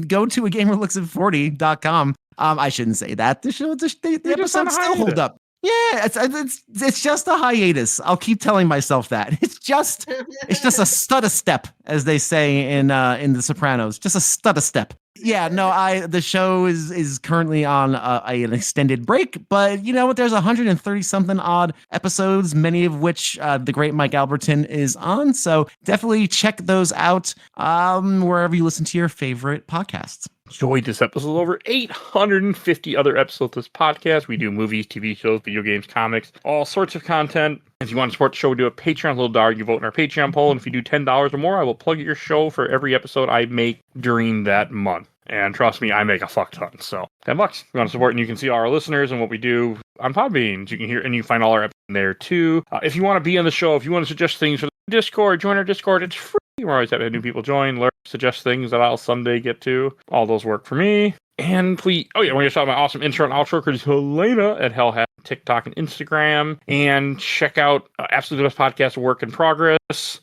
go to agamerlooksat40.com. I shouldn't say that. The episodes still hold up. Yeah, it's just a hiatus. I'll keep telling myself that. It's just a stutter step, as they say in The Sopranos. Just a stutter step. Yeah, no, the show is currently on an extended break, but you know what? There's 130 something odd episodes, many of which the great Mike Albertin is on. So definitely check those out wherever you listen to your favorite podcasts. Enjoyed this episode. Over 850 other episodes of this podcast. We do movies, TV shows, video games, comics, all sorts of content. If you want to support the show, we do a Patreon, little dollar. You vote in our Patreon poll, and if you do $10 or more, I will plug your show for every episode I make during that month. And trust me, I make a fuck ton. So $10. If you want to support, and you can see all our listeners and what we do on Podbean. You can hear, and you can find all our episodes there too. If you want to be on the show, if you want to suggest things for the Discord, join our Discord. It's free. We're always having new people join, learn, suggest things that I'll someday get to. All those work for me. And please, we're going to shout out my awesome intro and outro, because Helena at Hellhat, TikTok and Instagram. And check out Absolutely the Best Podcast, Work in Progress,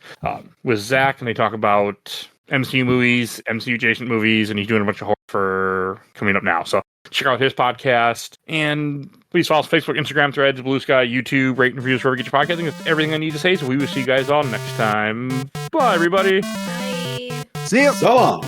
with Zach, and they talk about MCU movies, MCU adjacent movies, and he's doing a bunch of horror for coming up now. So check out his podcast, and please follow us on Facebook, Instagram, Threads, Blue Sky, YouTube, rate and reviews wherever you get your podcast. I think that's everything I need to say, so we will see you guys all next time. Bye, everybody. Bye. See you. So long.